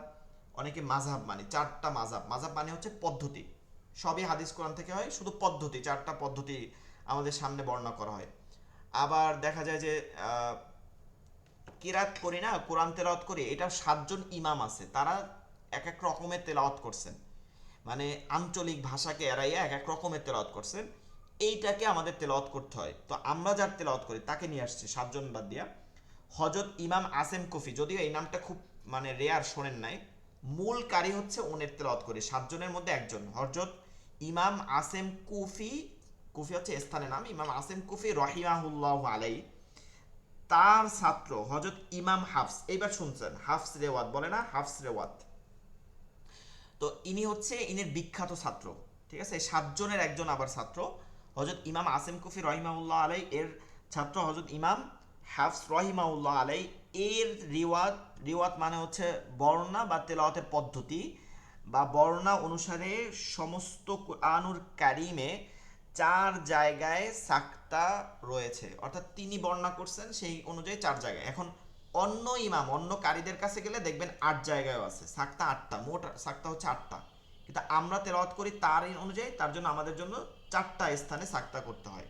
অনেকে মাযহাব মানি, 4টা মাযহাব। মাযহাব মানে হচ্ছে পদ্ধতি, সবই হাদিস কোরআন থেকে হয়, শুধু পদ্ধতি, 4টা পদ্ধতি আমাদের সামনে বর্ণনা করা হয়। আবার দেখা যায় যে কিরাত করি না, কোরআন তেলাওয়াত করি, এটা 7জন ইমাম আছে, তারা এক এক রকমের তেলাওয়াত করছেন, মানে আঞ্চলিক ভাষাকে এড়াইয়া এক এক রকমের তেলাওয়াত করছেন। এইটাকে আমাদের তেলাওয়াত করতে হয়। তো আমরা যার তেলাওয়াত করি তাকে নিয়ে আসছি 7জন বাদ দিয়া। হযরত ইমাম আসেম কুফি, যদিও এই নামটা খুব মানে রেয়ার, শোনেন নাই, মূল কারি হচ্ছে ওনের তেলাওয়াত করে 7জনের মধ্যে একজন, হযরত ইমাম আসেম কুফি। কুফি হচ্ছে স্থানের নাম। ইমাম আসেম কুফি রহিমাহুল্লাহু আলাইহি, তার ছাত্র হযরত ইমাম হাফস। এইবার শুনছেন হাফস রেওয়াত বলে না, হাফস রেওয়াত, তো ইনি হচ্ছে ইনের বিখ্যাত ছাত্র, ঠিক আছে, 7জনের একজন আবার ছাত্র হযরত ইমাম আসেম কুফি রহিমাউল্লাহ আলাই, এর ছাত্র হযরত ইমাম হাফস রহিমাউল্লাহ আলাই। এর রিওয়াত মানে হচ্ছে বর্ণনা বা তেলাওয়াতের পদ্ধতি বা বর্ণনা অনুসারে সমস্ত কুরআনুল কারীমে 4 জায়গায় সাক্তা রয়েছে, অর্থাৎ তিনি বর্ণনা করছেন সেই অনুযায়ী 4 জায়গায়। এখন অন্য ইমাম, অন্য কারীদের কাছে গেলে দেখবেন 8 জায়গায়ও আছে সাক্তা, 8টা মোট সাক্তা হচ্ছে 8টা, কিন্তু আমরা তেলাওয়াত করি তার অনুযায়ী, তার জন্য আমাদের জন্য 4টা স্থানে সাক্তা করতে হয়।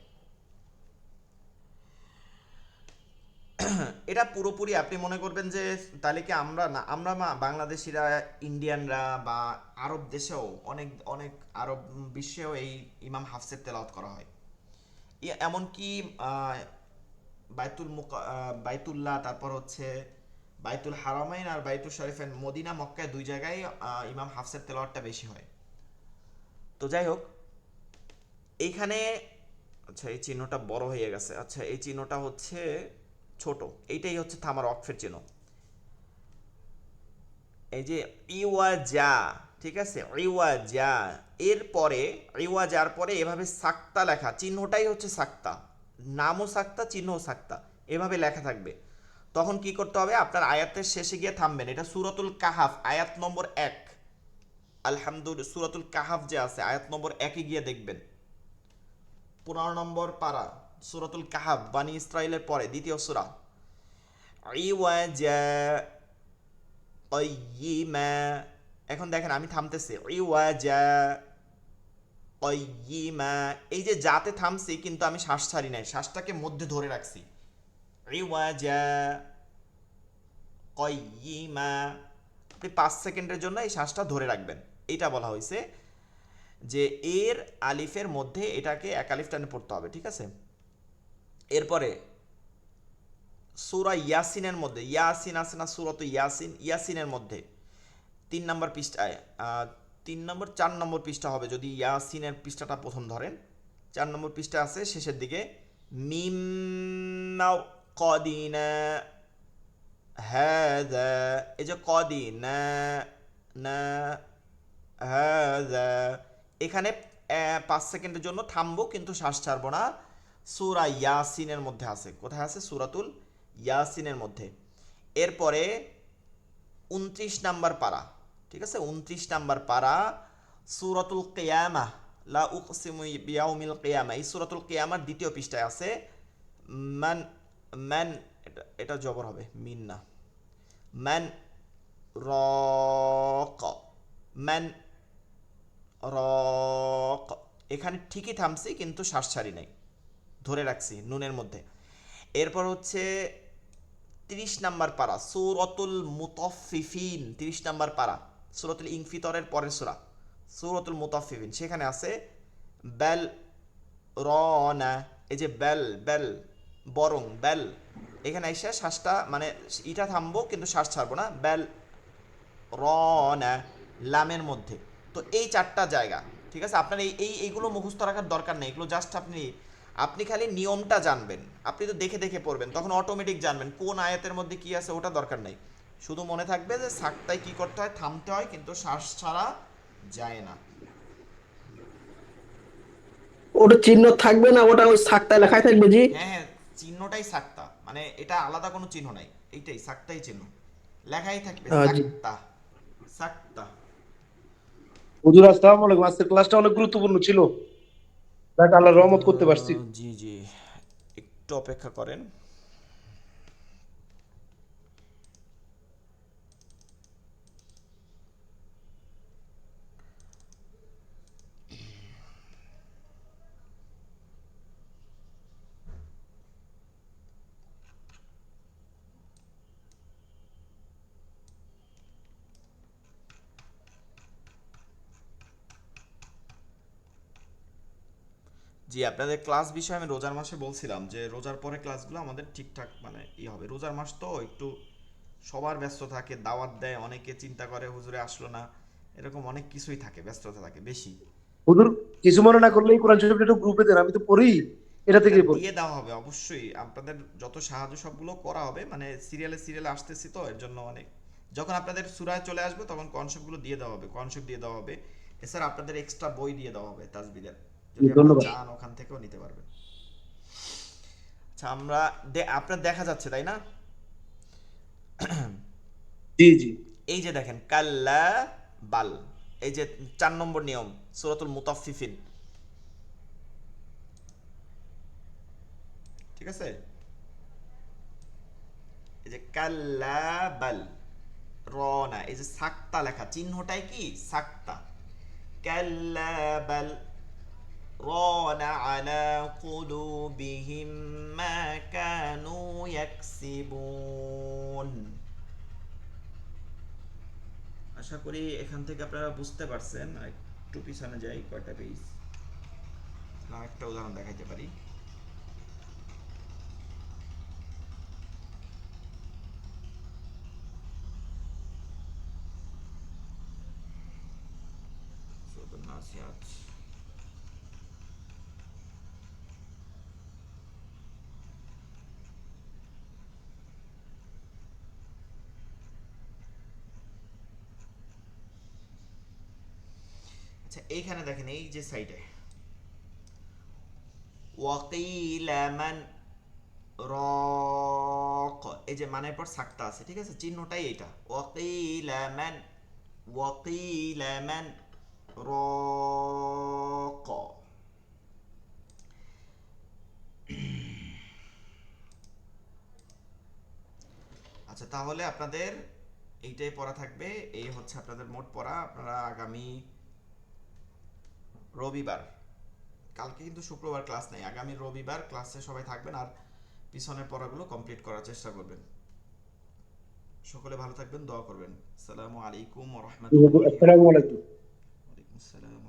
এটা পুরোপুরি আপনি মনে করবেন যে তাহলে কি আমরা না, আমরা বাংলাদেশিরা, ইন্ডিয়ানরা বা আরব দেশেও অনেক অনেক আরব বিশ্বেও এই ইমাম হাফসের তেলাওয়াত করা হয়। এমনকি বাইতুল্লাহ, তারপর হচ্ছে বাইতুল হারামাইন আর বাইতুল শরীফের মদিনা মক্কায় 2 জায়গায় ইমাম হাফসের তেলাওয়াতটা বেশি হয়। তো যাই হোক, এইখানে আচ্ছা এই চিহ্নটা বড় হয়ে গেছে, আচ্ছা এই চিহ্নটা হচ্ছে ছোট, এইটাই হচ্ছে থামার অক্ষের চিহ্ন। এই যে ইওয়াজা, ঠিক আছে, ইওয়াজা এর পরে, ইওয়াজার পরে এভাবে সাক্তা লেখা, চিহ্নটাই হচ্ছে সাক্তা, নামও সাক্তা, চিহ্নও সাক্তা, এভাবে লেখা থাকবে। তখন কি করতে হবে, আপনার আয়াতের শেষে গিয়ে থামবেন। এটা সূরাতুল কাহাফ আয়াত নম্বর 1, আলহামদুলিল্লাহ, সূরাতুল কাহাফ যে আছে আয়াত নম্বর 1-এ গিয়ে দেখবেন, 15 নম্বর পারা, সূরাতুল কাহাফ, বানি ইসরাইলের পরে দ্বিতীয় সূরা। ইওয়াজা কাইয়িমা, এখন দেখেন আমি থামতেছি, ইওয়াজা কাইয়িমা, এই যে যাতে থামছি কিন্তু আমি শ্বাস ছাড়ি নাই, শ্বাসটাকে মধ্যে ধরে রাখছি। ইওয়াজা কাইয়িমা, আপনি 5 সেকেন্ডের জন্য এই শ্বাসটা ধরে রাখবেন। এটা বলা হয়েছে যে এর আলিফের মধ্যে এটাকে এক আলিফ টানে পড়তে হবে, ঠিক আছে। এরপরে সূরা ইয়াসিনের মধ্যে, ইয়াসিন আছে না, সূরাত ইয়াসিন, ইয়াসিনের মধ্যে 3 নম্বর পৃষ্ঠায়, 3 নম্বর 4 নম্বর পৃষ্ঠা হবে যদি ইয়াসিনের পৃষ্ঠাটা প্রথম ধরেন, 4 নম্বর পৃষ্ঠা আছে শেষের দিকে, মিম কদিনা হাযা, এই যে কদিনা না হাযা, এখানে 5 সেকেন্ডের জন্য থামবো কিন্তু শ্বাস ছাড়বো না। সূরা ইয়াসিনের মধ্যে আছে, কোথায় আছে, সূরাতুল ইয়াসিনের মধ্যে। এরপরে 29 নাম্বার পারা, ঠিক আছে, 29 নাম্বার পারা, সূরাতুল কিয়ামাহ, লা উকসিমু বিয়াউমিল কিয়ামা, এই সূরাতুল কিয়ামার দ্বিতীয় পৃষ্ঠায় আছে। মান মান এটা জবর হবে, মিন না, মান রাক, মান রক, এখানে ঠিকই থামছি কিন্তু শ্বাস ছাড়ি নাই, ধরে রাখছি নুনের মধ্যে। এরপর হচ্ছে 30 নাম্বার পারা, সূরাতুল মুতাফফিফিন, 30 নাম্বার পারা, সূরাতুল ইনফিতরের পরের সূরা সূরাতুল মুতাফফিফিন, সেখানে আছে বেল রনা, এই যে বেল বেল বরং বেল, এখানে এসে শ্বাসটা মানে ইটা থামবো কিন্তু শ্বাস ছাড়বো না, বেল রনা লামের মধ্যে। তো এই 4টা জায়গা, ঠিক আছে, আপনার এইগুলো মুখস্থ রাখার দরকার নেই, এগুলো জাস্ট আপনি খালি নিয়মটা জানবেন, আপনি তো দেখে দেখে পড়বেন, তখন অটোমেটিক জানবেন কোন আয়াতের মধ্যে কি আছে, ওটা দরকার নেই। শুধু মনে থাকবে যে সাকতায় কি করতে হয়, থামতে হয়, কিন্তু শ্বাস ছাড়া যায় না। ওটা চিহ্ন থাকবে না, ওটা ওই সাকটায় লেখাই থাকবে জি। হ্যাঁ হ্যাঁ, চিহ্নটাই সাকতা, মানে এটা আলাদা কোনো চিহ্ন নাই, এইটাই সাকতাই চিহ্ন, লেখাই থাকবে জি। সাকতা সাকতা। হুজুর আসসালামু আলাইকুম, আজকের ক্লাসটা অনেক গুরুত্বপূর্ণ ছিল, যাক আল্লাহ রহমত করতে পারছি। জি জি, একটু অপেক্ষা করেন। জি, আপনাদের ক্লাস বিষয়ে আমি রোজার মাসে বলছিলাম যে রোজার পরে ক্লাসগুলো আমাদের ঠিকঠাক মানে হবে, রোজার মাস তো একটু সবার ব্যস্ত থাকে, দাওয়াত দেয়, অনেকে চিন্তা করে হুজুরে আসলো না, এরকম অনেক কিছুই থাকে, ব্যস্ততা থাকে বেশি। হুজুর কিছু মনে না করলে এই কোরআন শরীফটা একটু গ্রুপে দেন, আমি তো পড়ি, এটা এটা থেকেই পড়ি। দিয়ে দেওয়া হবে অবশ্যই, আপনাদের যত সাহায্য সবগুলো করা হবে, মানে সিরিয়ালে সিরিয়ালে আসতেছি তো এর জন্য অনেক, যখন আপনাদের সূরায় চলে আসবে তখন কনসেপ্টগুলো দিয়ে দেওয়া হবে, কনসেপ্ট দিয়ে দেওয়া হবে, এছাড়া আপনাদের এক্সট্রা বই দিয়ে দেওয়া হবে তাজবিদের, যদি আপনারা ধন্যবাদ। চান ওখান থেকেও নিতে পারবেন। আচ্ছা, আপনার দেখা যাচ্ছে তাই না? জি জি। এই যে দেখেন কাল্লা বাল, এই যে 4 নম্বর নিয়ম সূরাতুল মুতাফফিফিন, ঠিক আছে, এই যে কাল্লা বাল রনা, এই যে সাক্তা লেখা, চিহ্নটাই কি সাক্তা, কাল্লা বাল রনা আলা কুলুবিহিম মা কানু ইয়াকসিবুন। আশা করি এখান থেকে আপনারা বুঝতে পারছেন। একটু পিছনে যাই, কয়টা পেজ, একটা উদাহরণ দেখাইতে পারি। সূরাতুন নাসিয়াত, আচ্ছা এইখানে দেখেন এই যে সাইডে ওয়াকিলা মান রক, এই যে মানের পর সাক্তা আছে, ঠিক আছে, চিহ্নটাই এটা, ওয়াকিলা মান, ওয়াকিলা মান রক। আচ্ছা তাহলে আপনাদের এইটাই পড়া থাকবে, এই হচ্ছে আপনাদের মোট পড়া। আপনারা আগামী রবিবার, কালকে কিন্তু শুক্রবার ক্লাস নেই, আগামী রবিবার ক্লাসে সবাই থাকবেন, আর পিছনের পড়াগুলো কমপ্লিট করার চেষ্টা করবেন। সকলে ভালো থাকবেন, দোয়া করবেন। আসসালামু আলাইকুম ওয়া রাহমাতুল্লাহি ওয়া আসসালামু আলাইকুম। বারাকাতুহু। ওয়া আলাইকুম আসসালাম।